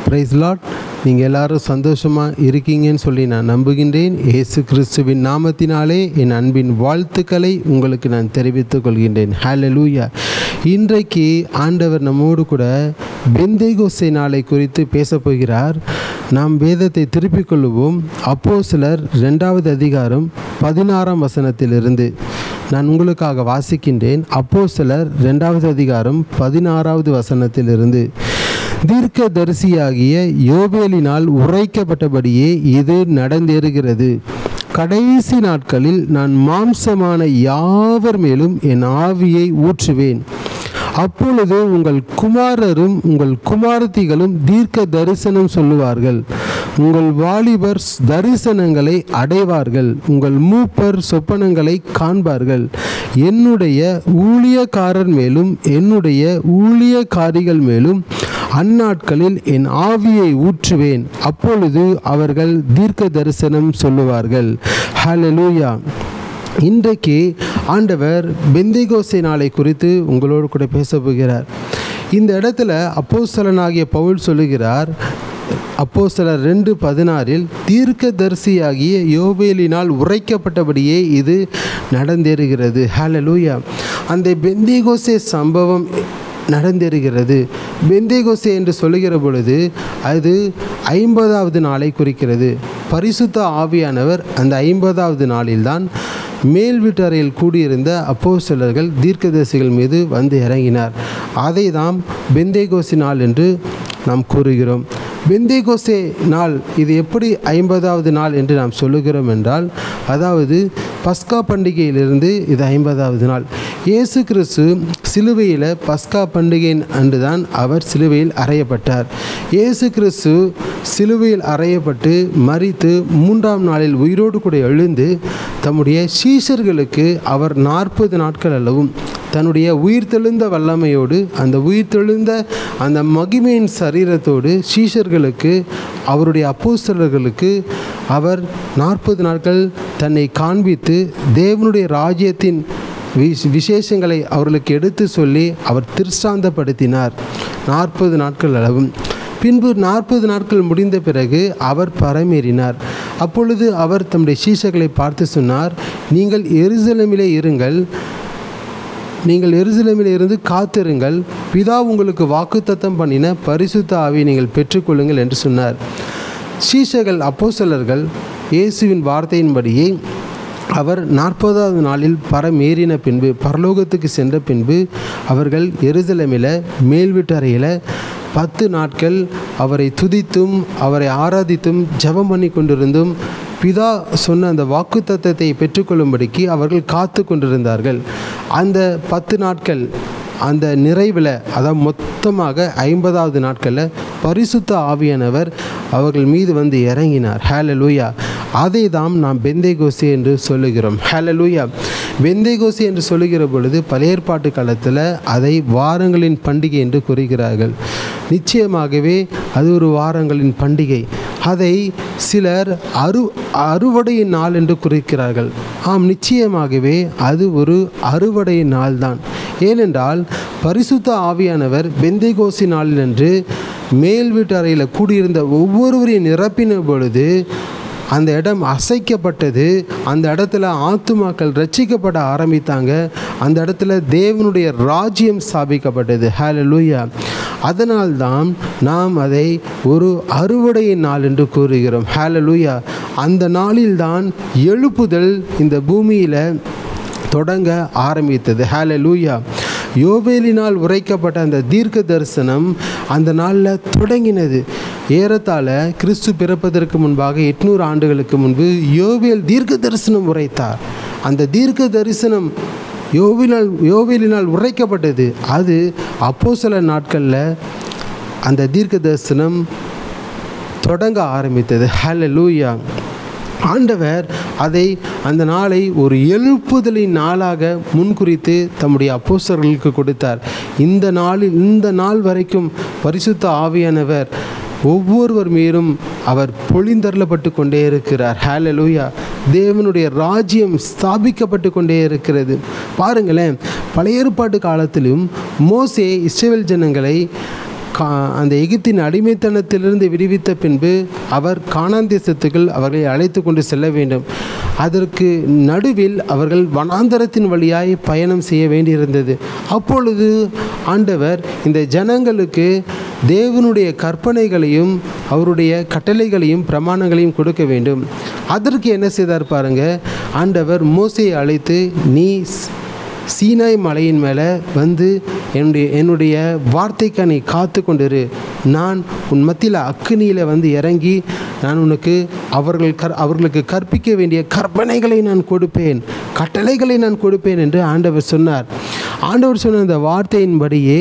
Price Lord. நீங்கள் எல்லாரும் சந்தோஷமாக இருக்கீங்கன்னு சொல்லி நான் நம்புகின்றேன். இயேசு கிறிஸ்துவின் நாமத்தினாலே என் அன்பின் வாழ்த்துக்களை உங்களுக்கு நான் தெரிவித்துக் கொள்கின்றேன். ஹல்லேலூயா. இன்றைக்கு ஆண்டவர் நம்மோடு கூட பெந்தேகோஸ்தே நாளை குறித்து பேசப்போகிறார். நாம் வேதத்தை திருப்பிக் கொள்வோம். அப்போஸ்தலர் 2வது அதிகாரம் 16ஆம் வசனத்திலிருந்து நான் உங்களுக்காக வாசிக்கின்றேன். அப்போஸ்தலர் 2வது அதிகாரம் 16வது வசனத்திலிருந்து. தீர்க்கதரிசியாகிய யோவேலினால் உரைக்கப்பட்டபடியே இது நடந்தேறுகிறது. கடைசி நாட்களில் நான் மாம்சமான யாவர் மேலும் என் ஆவியை ஊற்றுவேன். அப்பொழுது உங்கள் குமாரரும் உங்கள் குமாரத்திகளும் தீர்க்க தரிசனம் சொல்லுவார்கள். உங்கள் வாலிபர் தரிசனங்களை அடைவார்கள். உங்கள் மூப்பர் சொப்பனங்களை காண்பார்கள். என்னுடைய ஊழியக்காரர் மேலும் என்னுடைய ஊழியக்காரிகள் மேலும் அந்நாட்களில் என் ஆவியை ஊற்றுவேன். அப்பொழுது அவர்கள் தீர்க்க தரிசனம் சொல்லுவார்கள். ஹல்லேலூயா. இன்றைக்கு ஆண்டவர் பெந்தேகோஸ்தே நாளை குறித்து உங்களோடு கூட பேச போகிறார். இந்த இடத்துல அப்போஸ்தலனாகிய பவுல் சொல்லுகிறார், அப்போஸ்தலர் 2:16 தீர்க்கதரிசியாகிய யோவேலினால் உரைக்கப்பட்டபடியே இது நடந்தேறுகிறது. ஹல்லேலூயா. அந்த பெந்தேகோஸ்தே சம்பவம் நடந்தேறுகிறது. பெந்தேகோஸ்தே என்று சொல்லுகிற பொழுது அது 50வது நாளை குறிக்கிறது. பரிசுத்த ஆவியானவர் அந்த 50வது நாளில்தான் மேல் வீட்டறையில் கூடியிருந்த அப்போஸ்தலர்கள் தீர்க்கதரிசிகள் மீது வந்து இறங்கினார். அதை தான் பெந்தேகோஸ்தே நாள் என்று நாம் கூறுகிறோம். பெந்தேகோஸ்தே நாள் இது எப்படி 50வது நாள் என்று நாம் சொல்லுகிறோம் என்றால், அதாவது பஸ்கா பண்டிகையிலிருந்து இது 50வது நாள். இயேசு கிறிஸ்து சிலுவையில் பஸ்கா பண்டிகையின் அன்றுதான் அவர் சிலுவையில் அறையப்பட்டார். இயேசு கிறிஸ்து சிலுவையில் அறையப்பட்டு மரித்து 3ஆம் நாளில் உயிரோடு கூட எழுந்து தம்முடைய சீஷர்களுக்கு அவர் 40 நாட்கள் அளவும் தன்னுடைய உயிர்த்தெழுந்த வல்லமையோடு அந்த உயிர்த்தெழுந்த அந்த மகிமையின் சரீரத்தோடு சீஷர்களுக்கு அவருடைய அப்போஸ்தலர்களுக்கு அவர் 40 நாட்கள் தன்னை காண்பித்து தேவனுடைய ராஜ்யத்தின் விசேஷங்களை அவர்களுக்கு எடுத்து சொல்லி அவர் திருஷ்டாந்தப்படுத்தினார் 40 நாட்கள் அளவும். பின்பு 40 நாட்கள் முடிந்த பிறகு அவர் பரமேறினார். அப்பொழுது அவர் தம்முடைய சீஷர்களை பார்த்து சொன்னார், நீங்கள் எருசலேமிலே இருங்கள், நீங்கள் எருசலேமில் இருந்து காத்திருங்கள், பிதா உங்களுக்கு வாக்குத்தத்தம் பண்ணின பரிசுத்த ஆவியை நீங்கள் பெற்றுக்கொள்ளுங்கள் என்று சொன்னார். சீஷர்கள் அப்போஸ்தலர்கள் இயேசுவின் வார்த்தையின்படியே அவர் 40வது நாளில் பரமேறின பின்பு பரலோகத்துக்கு சென்ற பின்பு அவர்கள் எருசலேமில் மேல் வீட்டறையில் 10 நாட்கள் அவரை துதித்தும் அவரை ஆராதித்தும் ஜெபம் பண்ணி கொண்டிருந்தும் பிதா சொன்ன அந்த வாக்குத்தத்தத்தை பெற்றுக்கொள்ளும்படிக்கு அவர்கள் காத்து கொண்டிருந்தார்கள். அந்த 10 நாட்கள் அந்த நிறைவில், அதாவது மொத்தமாக 50வது நாட்களில் பரிசுத்த ஆவியானவர் அவர்கள் மீது வந்து இறங்கினார். ஹல்லேலூயா. அதை தான் நாம் பெந்தேகோஸ்தே என்று சொல்லுகிறோம். ஹல்லேலூயா. பெந்தேகோஸ்தே என்று சொல்லுகிற பொழுது பழைய ஏற்பாட்டு காலத்தில் அதை வாரங்களின் பண்டிகை என்று கூறுகிறார்கள். நிச்சயமாகவே அது ஒரு வாரங்களின் பண்டிகை. அதை சிலர் அறுவடையின் நாள் என்று குறிக்கிறார்கள். ஆம், நிச்சயமாகவே அது ஒரு அறுவடையின் நாள் தான். ஏனென்றால் பரிசுத்த ஆவியானவர் பெந்தேகோஸ்தே நாளில் என்று மேல் வீட்டு அறையில் கூடியிருந்த ஒவ்வொருவரையும் நிரப்பின பொழுது அந்த இடம் அசைக்கப்பட்டது. அந்த இடத்துல ஆத்துமாக்கள் ரட்சிக்கப்பட ஆரம்பித்தாங்க. அந்த இடத்துல தேவனுடைய ராஜ்யம் ஸ்தாபிக்கப்பட்டது. ஹல்லேலூயா. அதனால்தான் நாம் அதை ஒரு அறுவடையின் நாள் என்று கூறுகிறோம். ஹல்லேலூயா. அந்த நாளில்தான் எழுப்புதல் இந்த பூமியில் தொடங்க ஆரம்பித்தது. ஹல்லேலூயா. யோவேலினால் உரைக்கப்பட்ட அந்த தீர்க்க தரிசனம் அந்த நாளில் தொடங்கினது. ஏறத்தாழ கிறிஸ்து பிறப்பதற்கு முன்பாக 800 ஆண்டுகளுக்கு முன்பு யோவேல் தீர்க்க தரிசனம் உரைத்தார். அந்த தீர்க்க தரிசனம் யோவேலினால் உரைக்கப்பட்டது. அது அப்போஸ்தலர் நாட்களில் அந்த தீர்க்க தரிசனம் தொடங்க ஆரம்பித்தது. ஹல்லேலூயா. ஆண்டவர் அதை அந்த நாளை ஒரு எழுப்புதலின் நாளாக முன்குறித்து தம்முடைய அப்போஸ்தலர்களுக்கு கொடுத்தார். இந்த நாள் வரைக்கும் பரிசுத்த ஆவியானவர் ஒவ்வொருவர் மீதும் அவர் பொழிந்தருளப்பட்டு கொண்டே இருக்கிறார். ஹல்லேலூயா. தேவனுடைய ராஜ்யம் ஸ்தாபிக்கப்பட்டு கொண்டே இருக்கிறது. பாருங்களேன், பழைய ஏற்பாட்டு காலத்திலும் மோசே இஸ்ரவேல் ஜனங்களை அந்த எகிப்தின் அடிமைத்தனத்திலிருந்து விடுவித்த பின்பு அவர் கானான் தேசத்துக்குள் அவர்களை அழைத்து கொண்டு செல்ல வேண்டும். அதற்கு நடுவில் அவர்கள் வனாந்தரத்தின் வழியாய் பயணம் செய்ய வேண்டியிருந்தது. அப்பொழுது ஆண்டவர் இந்த ஜனங்களுக்கு தேவனுடைய கற்பனைகளையும் அவருடைய கட்டளைகளையும் பிரமாணங்களையும் கொடுக்க வேண்டும். அதற்கு என்ன செய்தார் பாருங்க, ஆண்டவர் மோசேயை அழைத்து, நீ சீனாய் மலையின் மேலே வந்து என்னுடைய வார்த்தைக்கு நீ காத்து கொண்டிரு. நான் உன் மத்தியில் அக்கினியில் வந்து இறங்கி நான் உனக்கு அவர்களுக்கு கற்பிக்க வேண்டிய கற்பனைகளை நான் கொடுப்பேன், கட்டளைகளை நான் கொடுப்பேன் என்று ஆண்டவர் சொன்னார். ஆண்டவர் சொன்ன அந்த வார்த்தையின்படியே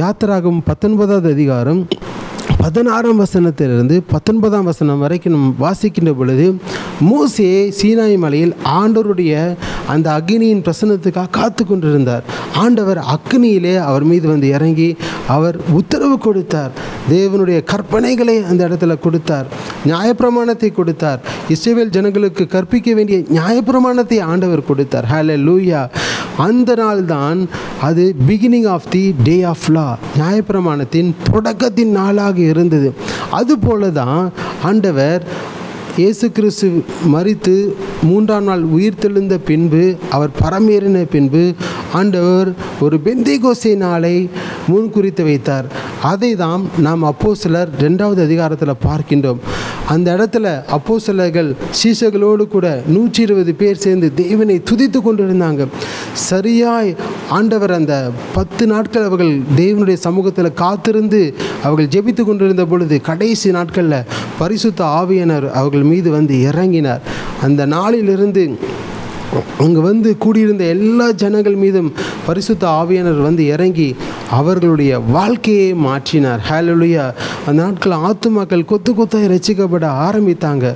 யாத்திராகமம் 19வது அதிகாரம் 16ஆம் வசனத்திலிருந்து 19ஆம் வசனம் வரைக்கும் நம்ம வாசிக்கின்ற பொழுது, மோசே சீனாய் மலையில் ஆண்டவருடைய அந்த அக்னியின் பிரசன்னத்துக்காக காத்து கொண்டிருந்தார். ஆண்டவர் அக்னியிலே அவர் மீது வந்து இறங்கி அவர் உத்தரவு கொடுத்தார். தேவனுடைய கற்பனைகளை அந்த இடத்துல கொடுத்தார், நியாயப்பிரமாணத்தை கொடுத்தார். இஸ்ரவேல் ஜனங்களுக்கு கற்பிக்க வேண்டிய நியாயப்பிரமாணத்தை ஆண்டவர் கொடுத்தார். ஹல்லேலூயா. அந்த நாள் தான் அது beginning of the day of law, நியாயப்பிரமாணத்தின் தொடக்கத்தின் நாளாக இருந்தது. அதுபோல தான் ஆண்டவர் இயேசு கிறிஸ்து மரித்து 3ஆம் நாள் உயிர்த்தெழுந்த பின்பு அவர் பரமேறின பின்பு ஆண்டவர் ஒரு பெந்தேகோஸ்தே நாளை முன்குறித்து வைத்தார். அதை தான் நாம் அப்போஸ்தலர் 2வது அதிகாரத்தில் பார்க்கின்றோம். அந்த இடத்துல அப்போஸ்தலர்கள் சீஷர்களோடு கூட 120 பேர் சேர்ந்து தேவனை துதித்து கொண்டிருந்தாங்க. சரியாய் ஆண்டவர் அந்த 10 நாட்கள் அவர்கள் தேவனுடைய சமூகத்தில் காத்திருந்து அவர்கள் ஜெபித்து கொண்டிருந்த பொழுது கடைசி நாட்களில் பரிசுத்த ஆவியானவர் அவர்கள் மீது வந்து இறங்கினார். அந்த நாளிலிருந்து அங்கே வந்து கூடியிருந்த எல்லா ஜனங்கள் மீதும் பரிசுத்த ஆவியானவர் வந்து இறங்கி அவர்களுடைய வாழ்க்கையை மாற்றினார். ஹல்லேலூயா. அந்த நாட்கள் ஆத்துமாக்கள் கொத்து கொத்தாய் ரசிக்கப்பட ஆரம்பித்தாங்க.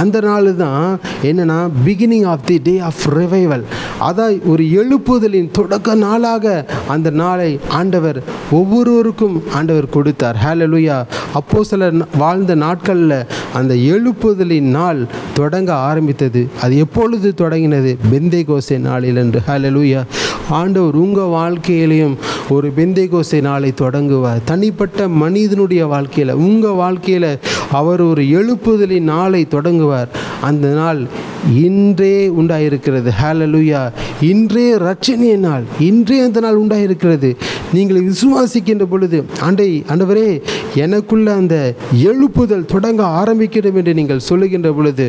அந்த நாள் தான் என்னென்னா beginning of the day of revival. அதான் ஒரு எழுப்புதலின் தொடக்க நாளாக அந்த நாளை ஆண்டவர் ஒவ்வொருவருக்கும் ஆண்டவர் கொடுத்தார். ஹல்லேலூயா. அப்போஸ்தலர் வாழ்ந்த நாட்களில் அந்த எழுப்புதலின் நாள் தொடங்க ஆரம்பித்தது. அது எப்பொழுது தொடங்கினது? பெந்தேகோஸ்தே நாளில் என்று. ஹல்லேலூயா. ஆண்டவர் உங்கள் வாழ்க்கையிலையும் ஒரு பெந்தேகோஸ்தே நாளை தொடங்குவார். தனிப்பட்ட மனிதனுடைய வாழ்க்கையில், உங்கள் வாழ்க்கையில் அவர் ஒரு எழுப்புதலின் நாளை தொடங்குவார். அந்த நாள் இன்றே உண்டாயிருக்கிறது. ஹல்லேலூயா. இன்றே ரட்சணிய நாள், இன்றே அந்த நாள் உண்டாயிருக்கிறது. நீங்கள் விசுவாசிக்கின்ற பொழுது, ஆண்டவரே எனக்குள்ள அந்த எழுப்புதல் தொடங்க ஆரம்பிக்கிறோம் என்று நீங்கள் சொல்லுகின்ற பொழுது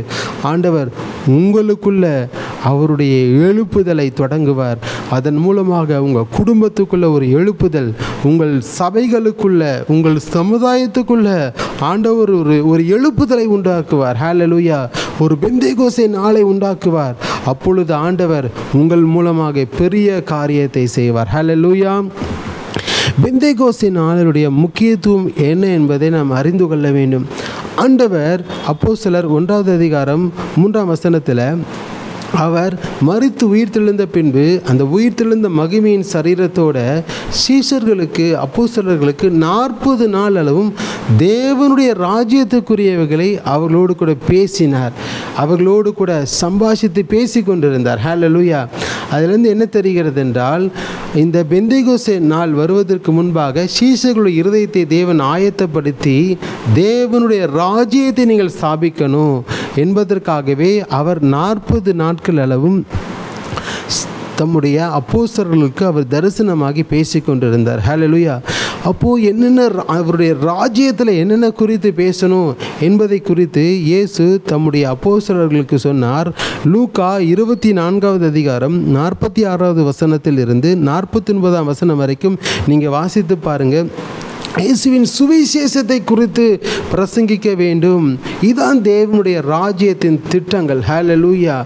ஆண்டவர் உங்களுக்குள்ள அவருடைய எழுப்புதலை தொடங்குவார். அதன் மூலமாக உங்கள் குடும்பத்துக்குள்ள ஒரு எழுப்புதல், உங்கள் சபைகளுக்குள்ள, உங்கள் சமுதாயத்துக்குள்ள ஆண்டவர் ஒரு எழுப்புதலை உண்டாக்குவார். ஹல்லேலூயா. ஒரு பெந்தேகோஸ்தே நாளை உண்டாக்குவார். அப்பொழுது ஆண்டவர் உங்கள் மூலமாக பெரிய காரியத்தை செய்வார். ஹல்லேலூயா. பெந்தேகோஸ்தே நாளுடைய முக்கியத்துவம் என்ன என்பதை நாம் அறிந்து கொள்ள வேண்டும். ஆண்டவர் அப்போஸ்தலர் 1வது அதிகாரம் 3ஆம் வசனத்தில் அவர் மரித்து உயிர்த்தெழுந்த பின்பு அந்த உயிர்த்தெழுந்த மகிமையின் சரீரத்தோட சீஷர்களுக்கு, அப்போஸ்தலர்களுக்கு 40 நாள் அளவும் தேவனுடைய ராஜ்யத்துக்குரியவைகளை அவர்களோடு கூட பேசினார். அவர்களோடு கூட சம்பாஷித்து பேசி கொண்டிருந்தார். ஹல்லேலூயா. அதிலிருந்து என்ன தெரிகிறது என்றால், இந்த பெந்தேகோஸ்தே நாள் வருவதற்கு முன்பாக சீஷர்களுடைய இருதயத்தை தேவன் ஆயத்தப்படுத்தி தேவனுடைய ராஜ்யத்தை நீங்கள் ஸ்தாபிக்கணும் என்பதற்காகவே அவர் 40 நாட்கள் அளவும் தம்முடைய அப்போஸ்தலர்களுக்கு அவர் தரிசனமாகி பேசி கொண்டிருந்தார். ஹல்லேலூயா. அப்போது என்னென்ன அவருடைய ராஜ்யத்தில் என்னென்ன குறித்து பேசணும் என்பதை குறித்து இயேசு தம்முடைய அப்போஸ்தலர்களுக்கு சொன்னார். லூக்கா 24வது அதிகாரம் 46வது வசனத்தில் இருந்து 49ஆம் வசனம் வரைக்கும் நீங்கள் வாசித்து பாருங்கள். இயேசுவின் சுவிசேஷத்தை குறித்து பிரசங்கிக்க வேண்டும். இதுதான் தேவனுடைய ராஜ்யத்தின் திட்டங்கள். ஹல்லேலூயா.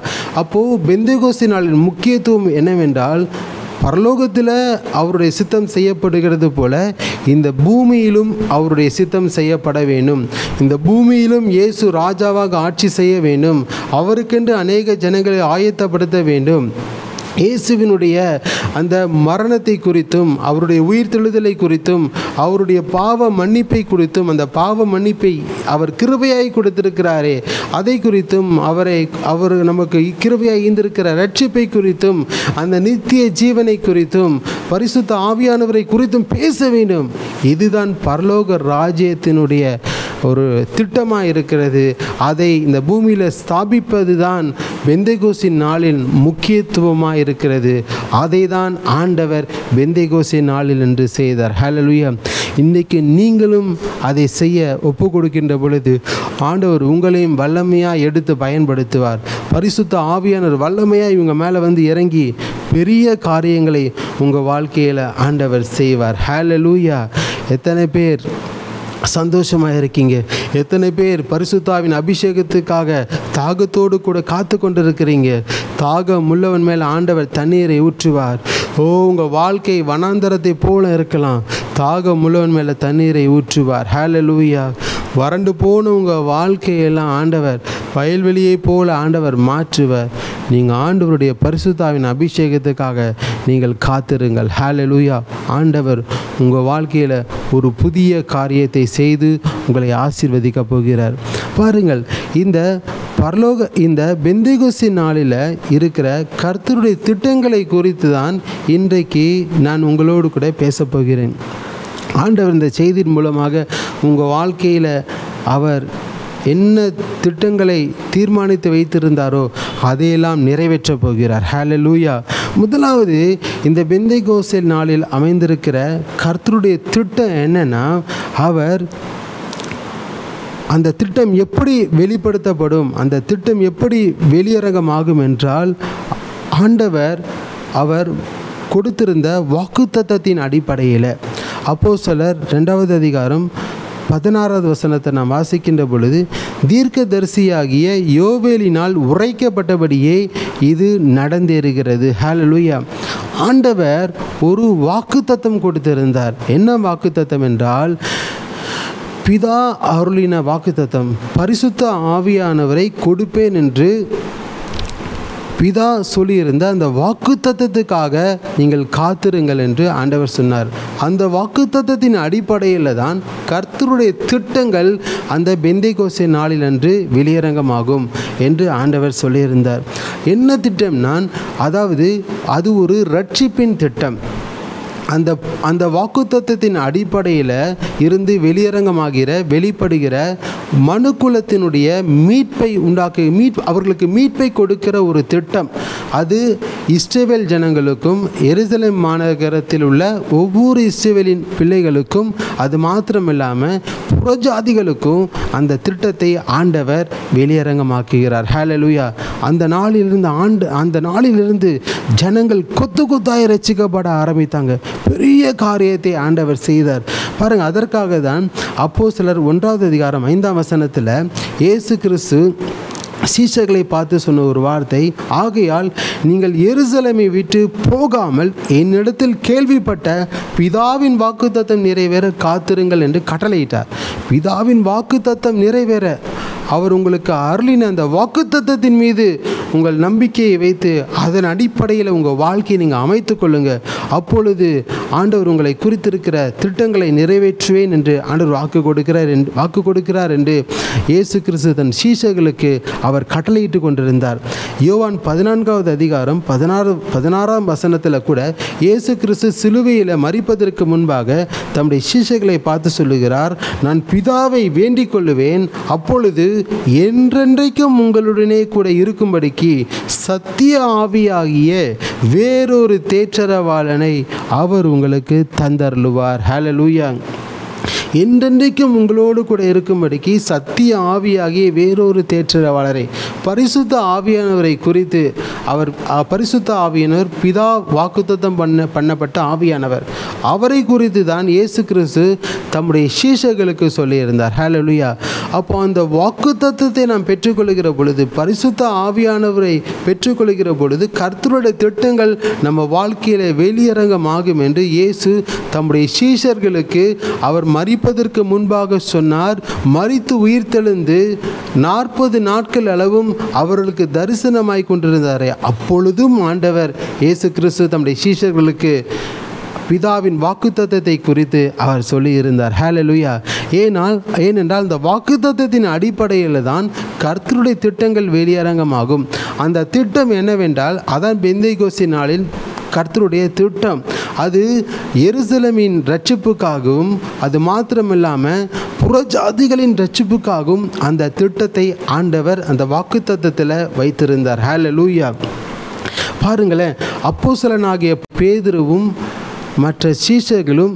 அப்போது பெந்தேகோஸ்தே நாளின் முக்கியத்துவம் என்னவென்றால், பரலோகத்தில் அவருடைய சித்தம் செய்யப்படுகிறது போல இந்த பூமியிலும் அவருடைய சித்தம் செய்யப்பட வேண்டும். இந்த பூமியிலும் இயேசு ராஜாவாக ஆட்சி செய்ய வேண்டும். அவருக்கென்று அநேக ஜனங்களை ஆயத்தப்படுத்த வேண்டும். இயேசுவினுடைய அந்த மரணத்தை குறித்தும் அவருடைய உயிர்த்தெழுதலை குறித்தும் அவருடைய பாவ மன்னிப்பை குறித்தும், அந்த பாவ மன்னிப்பை அவர் கிருபையாய் கொடுத்திருக்கிறாரே அதை குறித்தும், அவர் நமக்கு கிருபையாய் ஈந்திருக்கிற ரட்சிப்பை குறித்தும், அந்த நித்திய ஜீவனை குறித்தும், பரிசுத்த ஆவியானவரை குறித்தும் பேச வேண்டும். இதுதான் பரலோக ராஜ்யத்தினுடைய ஒரு திட்டமாக இருக்கிறது. அதை இந்த பூமியில் ஸ்தாபிப்பது தான் பெந்தேகோஸ்தின் நாளின் முக்கியத்துவமாக இருக்கிறது. அதை தான் ஆண்டவர் பெந்தேகோஸ்தின் நாளில் என்று செய்தார். ஹல்லேலூயா. இன்றைக்கு நீங்களும் அதை செய்ய ஒப்பு கொடுக்கின்ற பொழுது ஆண்டவர் உங்களையும் வல்லமையாக எடுத்து பயன்படுத்துவார். பரிசுத்த ஆவியானவர் வல்லமையாக இவங்க மேலே வந்து இறங்கி பெரிய காரியங்களை உங்கள் வாழ்க்கையில் ஆண்டவர் செய்வார். ஹல்லேலூயா. எத்தனை பேர் சந்தோஷமாக இருக்கீங்க? எத்தனை பேர் பரிசுத்தாவின் அபிஷேகத்துக்காக தாகத்தோடு கூட காத்து கொண்டிருக்கிறீங்க? தாகம் உள்ளவன் மேல் ஆண்டவர் தண்ணீரை ஊற்றுவார். உங்கள் வாழ்க்கை வனாந்தரத்தை போல இருக்கலாம், தாகம் உள்ளவன் மேலே தண்ணீரை ஊற்றுவார். ஹல்லேலூயா. வறண்டு போன உங்கள் வாழ்க்கையெல்லாம் ஆண்டவர் வயல்வெளியை போல ஆண்டவர் மாற்றுவார். நீங்கள் ஆண்டவருடைய பரிசுத்தாவின் அபிஷேகத்துக்காக நீங்கள் காத்திருங்கள். ஹல்லேலூயா. ஆண்டவர் உங்கள் வாழ்க்கையில் ஒரு புதிய காரியத்தை செய்து உங்களை ஆசீர்வதிக்க போகிறார். பாருங்கள், இந்த பெந்தேகோஸ்து நாளில் இருக்கிற கர்த்தருடைய திட்டங்களை குறித்து தான் இன்றைக்கு நான் உங்களோடு கூட பேசப் போகிறேன். ஆண்டவர் இந்த செய்தியின் மூலமாக உங்கள் வாழ்க்கையில் அவர் என்ன திட்டங்களை தீர்மானித்து வைத்திருந்தாரோ அதையெல்லாம் நிறைவேற்றப் போகிறார். ஹல்லேலூயா. முதலாவது, இந்த பெந்தேகோஸ்து நாளில் அமைந்திருக்கிற கர்த்தருடைய திட்டம் என்னன்னா, அந்த திட்டம் எப்படி வெளிப்படுத்தப்படும், அந்த திட்டம் எப்படி வெளியரங்கமாகும் என்றால், ஆண்டவர் அவர் கொடுத்திருந்த வாக்குத்தத்தத்தின் அடிப்படையில். அப்போஸ்தலர் 2வது அதிகாரம் 16வது வசனத்தை நாம் வாசிக்கின்ற பொழுது, தீர்க்கதரிசியாகிய யோவேலினால் உரைக்கப்பட்டபடியே இது நடந்தேறுகிறது. ஹல்லேலூயா. ஆண்டவர் ஒரு வாக்குத்தத்தம் கொடுத்திருந்தார். என்ன வாக்குத்தத்தம் என்றால், பிதா அருளின வாக்குத்தத்தம், பரிசுத்த ஆவியானவரை கொடுப்பேன் என்று பிதா சொல்லியிருந்த அந்த வாக்குத்தத்தத்துக்காக நீங்கள் காத்திருங்கள் என்று ஆண்டவர் சொன்னார். அந்த வாக்குத்தத்தத்தின் அடிப்படையில் தான் கர்த்தருடைய திட்டங்கள் அந்த பெந்தேகோஸ்து நாளில் அன்று வெளியரங்கமாகும் என்று ஆண்டவர் சொல்லியிருந்தார். என்ன திட்டம்னா, அதாவது அது ஒரு ரட்சிப்பின் திட்டம். அந்த வாக்குத்தத்தத்தின் அடிப்படையில் இருந்து வெளிப்படுகிற மனுக்குலத்தினுடைய மீட்பை அவர்களுக்கு மீட்பை கொடுக்கிற ஒரு திட்டம். அது இஸ்ரவேல் ஜனங்களுக்கும் எருசலேம் மாநகரத்தில் உள்ள ஒவ்வொரு இஸ்ரவேலின் பிள்ளைகளுக்கும், அது மாத்திரமில்லாமல் புறஜாதிகளுக்கும் அந்த திட்டத்தை ஆண்டவர் வெளியரங்கமாக்குகிறார். ஹல்லேலூயா. அந்த நாளிலிருந்து ஜனங்கள் கொத்து கொத்தாய் ரட்சிக்கப்பட ஆரம்பித்தாங்க. பெரிய காரியத்தை ஆண்டவர் செய்தார். பாருங்கள், அதற்காக தான் அப்போஸ்தலர் 1வது அதிகாரம் 5ஆம் வசனத்தில் இயேசு கிறிஸ்து சீஷர்களை பார்த்து சொன்ன ஒரு வார்த்தை, ஆகையால் நீங்கள் எருசலேமை விட்டு போகாமல் என்னிடத்தில் கேள்விப்பட்ட பிதாவின் வாக்குத்தத்தம் நிறைவேற காத்திருங்கள் என்று கட்டளையிட்டார். பிதாவின் வாக்குத்தத்தம் நிறைவேற அவர் உங்களுக்கு அருளின அந்த வாக்குத்தத்தத்தின் மீது உங்கள் நம்பிக்கையை வைத்து அதன் அடிப்படையில் உங்கள் வாழ்க்கையை நீங்கள் அமைத்து கொள்ளுங்கள். அப்பொழுது ஆண்டவர் உங்களை குறித்திருக்கிற திட்டங்களை நிறைவேற்றுவேன் என்று ஆண்டவர் வாக்கு கொடுக்கிறார் என்று இயேசு கிறிஸ்து தன் சீஷர்களுக்கு அவர் கட்டளையிட்டு கொண்டிருந்தார். யோவான் 14வது அதிகாரம் 16ஆம் வசனத்தில் கூட இயேசு கிறிஸ்து சிலுவையில் மரிப்பதற்கு முன்பாக தம்முடைய சீஷர்களை பார்த்து சொல்லுகிறார், நான் பிதாவை வேண்டிக் கொள்ளுவேன், அப்பொழுது என்றென்றைக்கும் உங்களுடனே கூட இருக்கும்படிக்கு சத்திய ஆவியாகிய வேறொரு தேற்றரவாளனை அவர் உங்களுக்கு தந்தருளுவார். ஹல்லேலூயா. என்றென்றைக்கும் உங்களோடு கூட இருக்கும்படிக்கு சத்திய ஆவியாகிய வேறொரு தேற்றரவாளரை, பரிசுத்த ஆவியானவரை குறித்து பரிசுத்த ஆவியானவர் பிதா வாக்குத்தத்தம் பண்ணப்பட்ட ஆவியானவர், அவரை குறித்து தான் இயேசு கிறிஸ்து தம்முடைய சீஷர்களுக்கு சொல்லியிருந்தார். ஹல்லேலூயா. அப்போ அந்த வாக்குத்தத்தத்தை நாம் பெற்றுக்கொள்கிற பொழுது, பரிசுத்த ஆவியானவரை பெற்றுக்கொள்கிற பொழுது கர்த்தருடைய திட்டங்கள் நம்ம வாழ்க்கையில் வெளியரங்கமாகும் என்று இயேசு தம்முடைய சீஷர்களுக்கு அவர் மரிப்பதற்கு முன்பாக சொன்னார். மரித்து உயிர்த்தெழுந்து 40 நாட்கள் அளவும் அவர்களுக்கு தரிசனமாய் கொண்டிருந்தாரே, அப்பொழுதும் ஆண்டவர் இயேசு கிறிஸ்து தம்முடைய சீஷர்களுக்கு பிதாவின் வாக்குத்தத்தத்தை குறித்து அவர் சொல்லியிருந்தார். ஹல்லேலூயா. ஏனென்றால் இந்த வாக்குத்தத்தத்தின் அடிப்படையில் தான் கர்த்தருடைய திட்டங்கள் வெளியரங்கமாகும். அந்த திட்டம் என்னவென்றால் அதான் பெந்தேகோஸ்து நாளில் கர்த்தருடைய திட்டம். அது எருசலேமின் இரட்சிப்புக்காகவும் அது மாத்திரமில்லாமல் புறஜாதிகளின் இரட்சிப்புக்காகவும் அந்த திட்டத்தை ஆண்டவர் அந்த வாக்குத்தத்தத்தில் வைத்திருந்தார். ஹல்லேலூயா. பாருங்களேன், அப்போஸ்தலனாகிய பேதுருவும் மற்ற சீஷர்களும்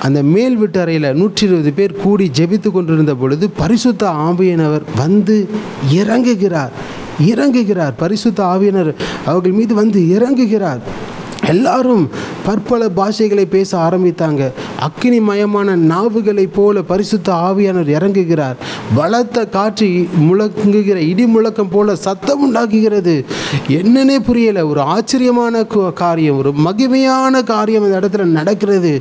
அந்த மேல் வீட்டறையில் 120 பேர் கூடி ஜெபித்து கொண்டிருந்த பொழுது பரிசுத்த ஆவியானவர் வந்து இறங்குகிறார். பரிசுத்த ஆவியானவர் அவர்கள் மீது வந்து இறங்குகிறார். எல்லாரும் பற்பல பாஷைகளை பேச ஆரம்பித்தாங்க. அக்கினிமயமான நாவுகளை போல பரிசுத்த ஆவியானவர் இறங்குகிறார். பலத்த காற்று முழங்குகிற இடி முழக்கம் போல சத்தம் உண்டாக்குகிறது. என்னன்னே புரியலை. ஒரு ஆச்சரியமான காரியம், ஒரு மகிமையான காரியம் அந்த இடத்துல நடக்கிறது.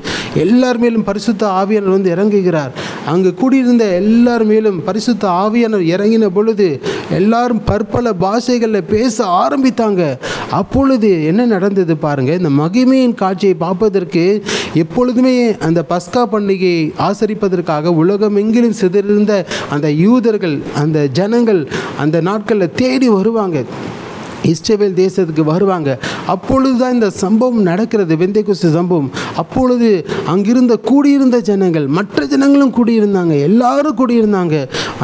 எல்லார் மேலும் பரிசுத்த ஆவியானவர் வந்து இறங்குகிறார். அங்கு கூடியிருந்த எல்லார் மேலும் பரிசுத்த ஆவியானவர் இறங்கின பொழுது எல்லாரும் பற்பல பாஷைகளில் பேச ஆரம்பித்தாங்க. அப்பொழுது என்ன நடந்தது பாருங்க. இந்த மகிமையின் காட்சியை பார்ப்பதற்கு எப்பொழுதுமே அந்த பஸ்கா பண்டிகையை ஆசரிப்பதற்காக உலகமெங்கிலும் சிதறிருந்த அந்த யூதர்கள், அந்த ஜனங்கள் அந்த நாட்களில் தேடி வருவாங்க, இஸ்ரவேல் தேசத்துக்கு வருவாங்க. அப்பொழுது தான் இந்த சம்பவம் நடக்கிறது, பெந்தேகோஸ்து சம்பவம். அப்பொழுது அங்கிருந்த கூடியிருந்த ஜனங்கள், மற்ற ஜனங்களும் கூடியிருந்தாங்க, எல்லாரும் கூடியிருந்தாங்க.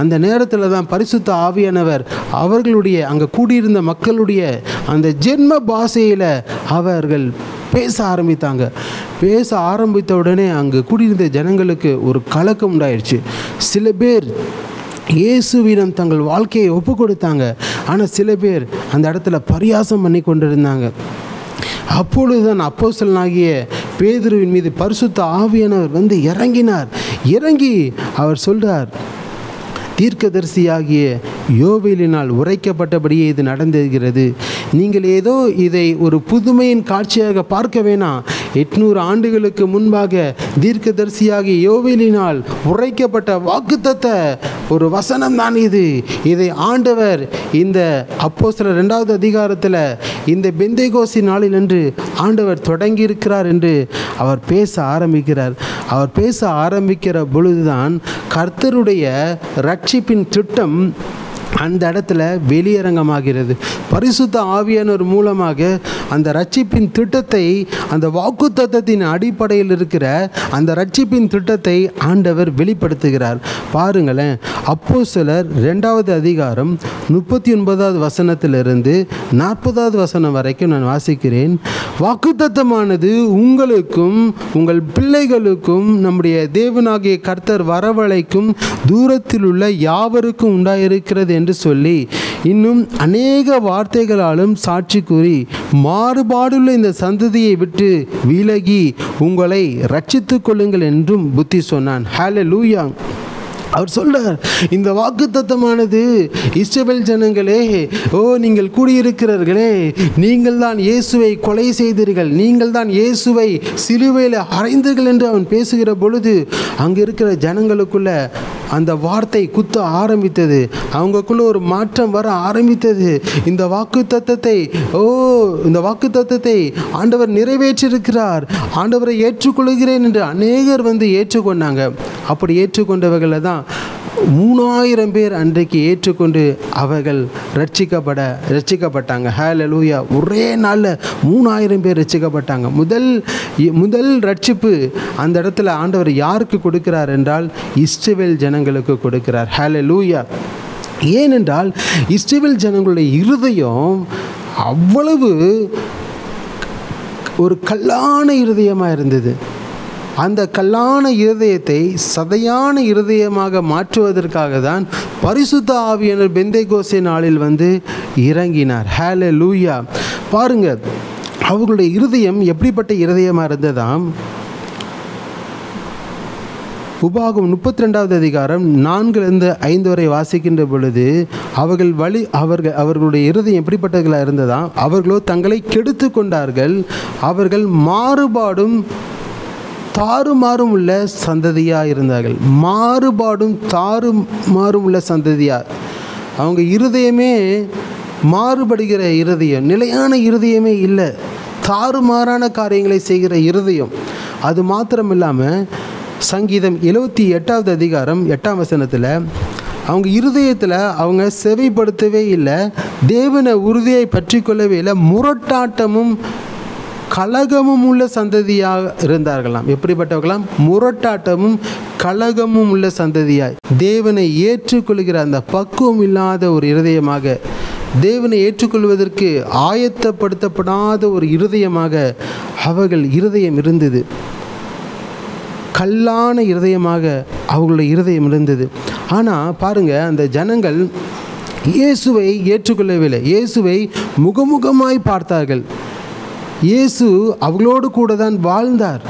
அந்த நேரத்தில் தான் பரிசுத்த ஆவியானவர் அவர்களுடைய அங்கே கூடியிருந்த மக்களுடைய அந்த ஜென்ம பாஷையில் அவர்கள் பேச ஆரம்பித்த உடனே அங்கு கூடியிருந்த ஜனங்களுக்கு ஒரு கலக்கம் உண்டாயிடுச்சு. சில பேர் இயேசுவிடம் தங்கள் வாழ்க்கையை ஒப்பு கொடுத்தாங்க. ஆனால் சில பேர் அந்த இடத்துல பரியாசம் பண்ணி கொண்டிருந்தாங்க. அப்பொழுதுதான் அப்போஸ்தலனாகிய பேதுருவின் மீது பரிசுத்த ஆவியானவர் வந்து இறங்கி அவர் சொல்றார், தீர்க்கதரிசியாகிய யோவேலினால் உரைக்கப்பட்டபடியே இது நடந்திருக்கிறது. நீங்கள் ஏதோ இதை ஒரு புதுமையின் காட்சியாக பார்க்க வேணாம். 800 ஆண்டுகளுக்கு முன்பாக தீர்க்கதரிசியாகிய யோவேலினால் உரைக்கப்பட்ட வாக்குத்தத்த ஒரு வசனம் தான் இது. இதை ஆண்டவர் இந்த அப்போஸ்தலர் 2வது அதிகாரத்தில் இந்த பெந்தேகோஸ்து நாளில் என்று ஆண்டவர் தொடங்கியிருக்கிறார் என்று அவர் பேச ஆரம்பிக்கிறார். அவர் பேச ஆரம்பிக்கிற பொழுதுதான் கர்த்தருடைய ரட்சிப்பின் திட்டம் அந்த இடத்துல வெளியரங்கமாகிறது. பரிசுத்த ஆவியானவர் மூலமாக அந்த ரட்சிப்பின் திட்டத்தை, அந்த வாக்குத்தத்தத்தின் அடிப்படையில் இருக்கிற அந்த ரட்சிப்பின் திட்டத்தை ஆண்டவர் வெளிப்படுத்துகிறார். பாருங்களேன், அப்போஸ்தலர் 2வது அதிகாரம் 39வது வசனத்திலிருந்து 40வது வசனம் வரைக்கும் நான் வாசிக்கிறேன். வாக்குத்தத்தமானது உங்களுக்கும் உங்கள் பிள்ளைகளுக்கும் நம்முடைய தேவனாகிய கர்த்தர் வரவழைக்கும் தூரத்தில் உள்ள யாவருக்கும் உண்டாயிருக்கிறது என்று சொல்லி இன்னும் அநேக வார்த்தைகளாலும் சாட்சி கூறி மாறுபாடுள்ள இந்த சந்ததியை விட்டு விலகி உங்களை ரட்சித்துக் கொள்ளுங்கள் என்றும் புத்தி சொன்னான். ஹல்லேலூயா. அவர் சொல்றார், இந்த வாக்குத்தத்தமானது இஸ்ரவேல் ஜனங்களே, நீங்கள் கூடியிருக்கிறீர்களே, நீங்கள் தான் இயேசுவை கொலை செய்தீர்கள், நீங்கள் தான் இயேசுவை சிலுவையில் அறைந்தீர்கள் என்று அவன் பேசுகிற பொழுது அங்கே இருக்கிற ஜனங்களுக்குள்ள அந்த வார்த்தை குத்த ஆரம்பித்தது. அவங்களுக்குள்ள ஒரு மாற்றம் வர ஆரம்பித்தது. இந்த வாக்குத்தத்தத்தை ஆண்டவர் நிறைவேற்றியிருக்கிறார், ஆண்டவரை ஏற்றுக்கொள்கிறேன் என்று அநேகர் வந்து ஏற்றுக்கொண்டாங்க. அப்படி ஏற்றுக்கொண்டவர்களை தான் 3000 பேர் அன்றைக்கு ஏற்றுக்கொண்டு அவர்கள் ரட்சிக்கப்பட்டாங்க. ஹல்லேலூயா. ஒரே நாளில் 3000 பேர் ரட்சிக்கப்பட்டாங்க. முதல் ரட்சிப்பு அந்த இடத்துல ஆண்டவர் யாருக்கு கொடுக்கிறார் என்றால் இஸ்ரவேல் ஜனங்களுக்கு கொடுக்கிறார். ஹல்லேலூயா. ஏனென்றால் இஸ்ரவேல் ஜனங்களுடைய இருதயம் அவ்வளவு ஒரு கல்லான இருதயமாக இருந்தது. அந்த கல்லான இருதயத்தை சதையான இருதயமாக மாற்றுவதற்காக தான் பரிசுத்த ஆவியானவர் பெந்தேகோஸ்து நாளில் வந்து இறங்கினார். ஹல்லேலூயா. பாருங்க, அவர்களுடைய இருதயம் எப்படிப்பட்ட இருதயமாக இருந்ததாம். உபாகம் 32வது அதிகாரம் 4லிருந்து 5 வரை வாசிக்கின்ற பொழுது அவர்களுடைய இருதயம் எப்படிப்பட்டவர்களாக இருந்ததாம். அவர்களோ தங்களை கெடுத்து கொண்டார்கள். அவர்கள் மாறுபாடும் தாறுமாறும் உள்ள சந்ததியாக இருந்தார்கள். தாறுமாறும் உள்ள சந்ததியாக, அவங்க இருதயமே மாறுபடுகிற இருதயம், நிலையான இருதயமே இல்லை, தாறுமாறான காரியங்களை செய்கிற இருதயம். அது மாத்திரம் இல்லாமல் சங்கீதம் 78வது அதிகாரம் 8ஆம் வசனத்தில் அவங்க இருதயத்தில் அவங்க செவிப்படுத்தவே இல்லை, தேவனை உறுதியை பற்றி கொள்ளவே இல்லை, முரட்டாட்டமும் கலகமும் உள்ள சந்ததியாக இருந்தார்களாம். எப்படிப்பட்டவர்களாம்? முரட்டாட்டமும் கலகமும் உள்ள சந்ததியாய், தேவனை ஏற்றுக்கொள்கிற அந்த பக்குவம் இல்லாத ஒரு இருதயமாக, தேவனை ஏற்றுக்கொள்வதற்கு ஆயத்தப்படுத்தப்படாத ஒரு இருதயமாக அவர்கள் இருதயம் இருந்தது. கல்லான இருதயமாக அவர்களுடைய இருதயம் இருந்தது. ஆனால் பாருங்கள், அந்த ஜனங்கள் இயேசுவை ஏற்றுக்கொள்ளவில்லை, இயேசுவை முகமுகமாய் பார்த்தார்கள். இயேசு அவர்களோடு கூட தான் வாழ்ந்தார்.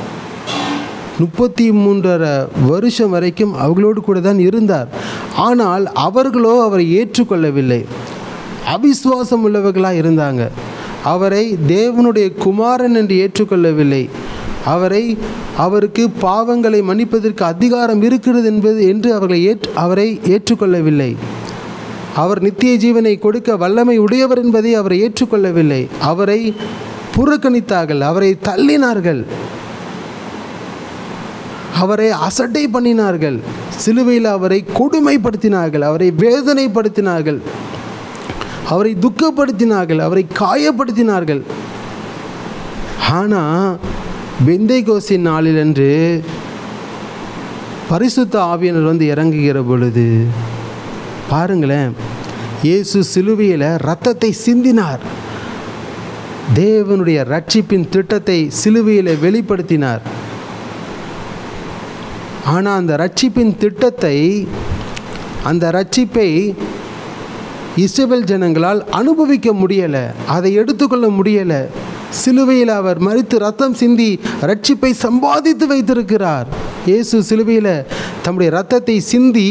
33.5 வருஷம் வரைக்கும் அவர்களோடு கூட தான் இருந்தார். ஆனால் அவர்களோ அவரை ஏற்றுக்கொள்ளவில்லை, அவிசுவாசம் உள்ளவர்களாக இருந்தாங்க. அவரை தேவனுடைய குமாரன் என்று ஏற்றுக்கொள்ளவில்லை. அவருக்கு பாவங்களை மன்னிப்பதற்கு அதிகாரம் இருக்கிறது என்று அவரை ஏற்றுக்கொள்ளவில்லை. அவர் நித்திய ஜீவனை கொடுக்க வல்லமை உடையவர் என்பதை அவரை ஏற்றுக்கொள்ளவில்லை. அவரை புறக்கணித்தார்கள், அவரை தள்ளினார்கள், அவரை அசட்டை பண்ணினார்கள், சிலுவையில் அவரை கொடுமைப்படுத்தினார்கள், அவரை வேதனைப்படுத்தினார்கள், அவரை துக்கப்படுத்தினார்கள், அவரை காயப்படுத்தினார்கள். ஆனால் பெந்தேகோஸ்தின் நாளிலன்று பரிசுத்த ஆவியானவர் இறங்குகிற பொழுது பாருங்களேன், இயேசு சிலுவையில் இரத்தத்தை சிந்தினார், தேவனுடைய ரட்சிப்பின் திட்டத்தை சிலுவையில் வெளிப்படுத்தினார். ஆனால் அந்த ரட்சிப்பின் திட்டத்தை, அந்த ரட்சிப்பை இஸ்ரவேல் ஜனங்களால் அனுபவிக்க முடியலை, அதை எடுத்துக்கொள்ள முடியலை. சிலுவையில் அவர் மரித்து ரத்தம் சிந்தி ரட்சிப்பை சம்பாதித்து வைத்திருக்கிறார். இயேசு சிலுவையில் தம்முடைய இரத்தத்தை சிந்தி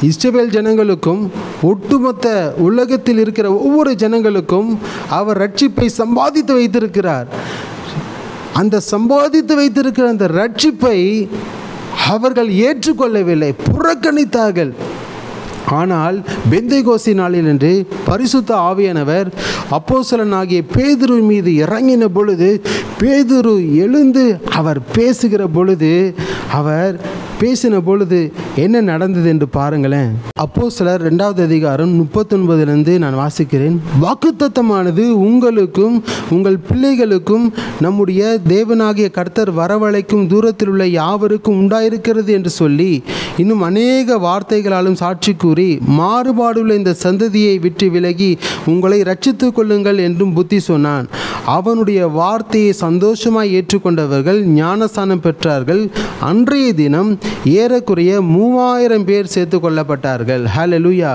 இஸ்ரவேல் ஜனங்களுக்கும் ஒட்டுமொத்த உலகத்தில் இருக்கிற ஒவ்வொரு ஜனங்களுக்கும் அவர் ரட்சிப்பை சம்பாதித்து வைத்திருக்கிறார். அந்த சம்பாதித்து வைத்திருக்கிற அந்த ரட்சிப்பை அவர்கள் ஏற்றுக்கொள்ளவில்லை, புறக்கணித்தார்கள். ஆனால் பெந்தேகோஸ்தி நாளிலன்று பரிசுத்த ஆவியானவர் அப்போஸ்தலனாகிய பேதுரு மீது இறங்கின பொழுது, பேதுரு எழுந்து அவர் பேசின பொழுது என்ன நடந்தது என்று பாருங்களேன். அப்போஸ்தலர் 2வது அதிகாரம் 39 நான் வாசிக்கிறேன். வாக்குத்தத்தமானது உங்களுக்கும் உங்கள் பிள்ளைகளுக்கும் நம்முடைய தேவனாகிய கர்த்தர் வரவழைக்கும் தூரத்தில் உள்ள யாவருக்கும் உண்டாயிருக்கிறது என்று சொல்லி இன்னும் அநேக வார்த்தைகளாலும் சாட்சி கூறி மாறுபாடுள்ள இந்த சந்ததியை விட்டு விலகி உங்களை ரட்சித்துக் கொள்ளுங்கள் என்றும் புத்தி சொன்னான். அவனுடைய வார்த்தையை சந்தோஷமாய் ஏற்றுக்கொண்டவர்கள் ஞானஸ்நானம் பெற்றார்கள். அன்றைய தினம் ஏறக்குறைய 3000 பேர் சேர்த்து கொள்ளப்பட்டார்கள். ஹல்லேலூயா.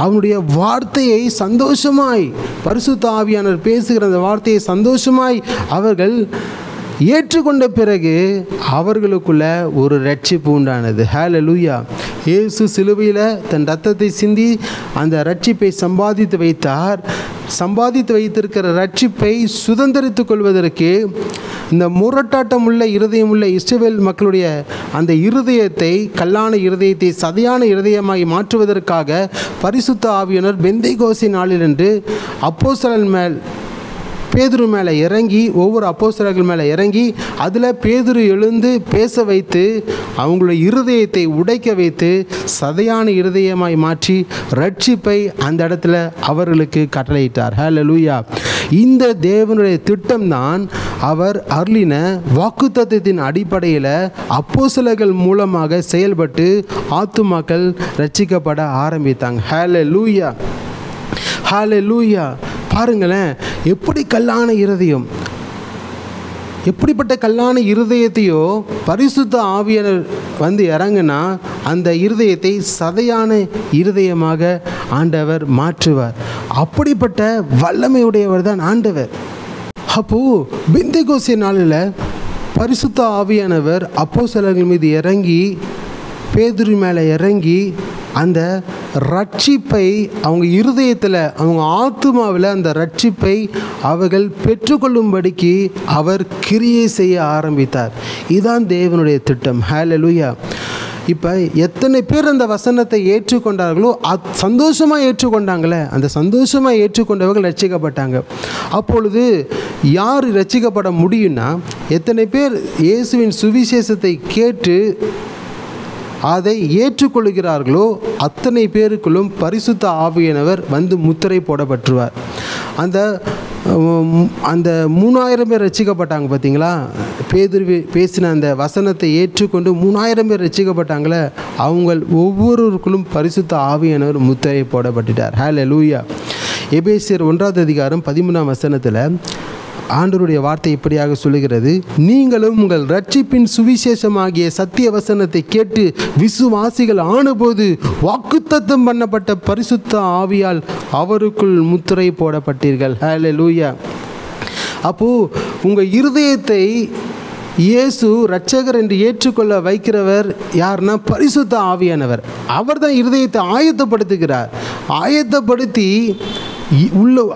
அவனுடைய வார்த்தையை சந்தோஷமாய், பரிசுத்த ஆவியானவர் பேசுகிற அந்த வார்த்தையை சந்தோஷமாய் அவர்கள் ஏற்றுக்கொண்ட பிறகு அவர்களுக்குள்ள ஒரு ரட்சிப்பு உண்டானது. ஹல்லேலூயா. இயேசு சிலுவையில் தன் இரத்தத்தை சிந்தி அந்த ரட்சிப்பை சம்பாதித்து வைத்தார். சம்பாதித்து வைத்திருக்கிற ரட்சிப்பை சுதந்திரித்துக் கொள்வதற்கு இந்த முரட்டாட்டம் உள்ள இருதயம் உள்ள இஸ்ரவேல் மக்களுடைய அந்த இருதயத்தை, கல்லான இருதயத்தை சதையான இருதயமாய் மாற்றுவதற்காக பரிசுத்த ஆவியானவர் பெந்தேகோஸ்தி நாளிலன்று அப்போஸ்தலர் மேல், பேதுரு மேலே இறங்கி, ஒவ்வொரு அப்போஸ்தலர்கள் மேலே இறங்கி அதில் பேதுரு எழுந்து பேச வைத்து அவங்களுடைய இருதயத்தை உடைக்க வைத்து சதையான இருதயமாய் மாற்றி ரட்சிப்பை அந்த இடத்துல அவர்களுக்கு கட்டளையிட்டார். ஹல்லேலூயா. இந்த தேவனுடைய திட்டம்தான் அவர் அருளின வாக்குத்தத்தத்தின் அடிப்படையில் அப்போஸ்தலர்கள் மூலமாக செயல்பட்டு ஆத்துமாக்கள் ரட்சிக்கப்பட ஆரம்பித்தாங்க. ஹல்லேலூயா, ஹல்லேலூயா. பாருங்களேன், எப்படி கல்லான இருதயம், எப்படிப்பட்ட கல்லான இருதயத்தையோ பரிசுத்த ஆவியானவர் இறங்குனா அந்த இருதயத்தை சதையான இருதயமாக ஆண்டவர் மாற்றுவார். அப்படிப்பட்ட வல்லமையுடையவர் தான் ஆண்டவர். அப்போது பெந்தேகோஸ்தி நாளில் பரிசுத்த ஆவியானவர் அப்போஸ்தலர்கள் மீது இறங்கி, பேதுரு மேலே இறங்கி அந்த ரட்சிப்பை அவங்க இருதயத்தில், அவங்க ஆத்துமாவில் அந்த ரட்சிப்பை அவர்கள் பெற்றுக்கொள்ளும்படிக்கு அவர் கிரியை செய்ய ஆரம்பித்தார். இதுதான் தேவனுடைய திட்டம். ஹல்லேலூயா. இப்போ எத்தனை பேர் அந்த வசனத்தை ஏற்றுக்கொண்டார்களோ சந்தோஷமாக ஏற்றுக்கொண்டாங்களே, அந்த சந்தோஷமாக ஏற்றுக்கொண்டவர்கள் ரட்சிக்கப்பட்டாங்க. அப்பொழுது யார் ரட்சிக்கப்பட முடியும்னா, எத்தனை பேர் இயேசுவின் சுவிசேஷத்தை கேட்டு அதை ஏற்றுக்கொள்கிறார்களோ அத்தனை பேருக்குள்ளும் பரிசுத்த ஆவியானவர் வந்து முத்திரை போடப்பட்டுருவார். அந்த 3000 பேர் ரட்சிக்கப்பட்டாங்க பார்த்தீங்களா, பேதுரு பேசின அந்த வசனத்தை ஏற்றுக்கொண்டு 3000 பேர் ரட்சிக்கப்பட்டாங்களே, அவங்க ஒவ்வொருவருக்குள்ளும் பரிசுத்த ஆவியானவர் முத்திரை போடப்பட்டுட்டார். ஹல்லேலூயா. எபேசியர் 1:13 ஆண்டவருடைய வார்த்தை இப்படியாக சொல்லுகிறது, நீங்களும் உங்கள் ரட்சிப்பின் சுவிசேஷமாகிய சத்திய வசனத்தை கேட்டு விசுவாசிகள் ஆனபோது வாக்குத்தத்தம் பண்ணப்பட்ட பரிசுத்த ஆவியால் அவருக்குள் முத்திரை போடப்பட்டீர்கள். ஹல்லேலூயா. அப்போது உங்கள் இருதயத்தை இயேசு இரட்சகர் என்று ஏற்றுக்கொள்ள வைக்கிறவர் யாருன்னா பரிசுத்த ஆவியானவர். அவர் தான் இருதயத்தை ஆயத்தப்படுத்துகிறார். ஆயத்தப்படுத்தி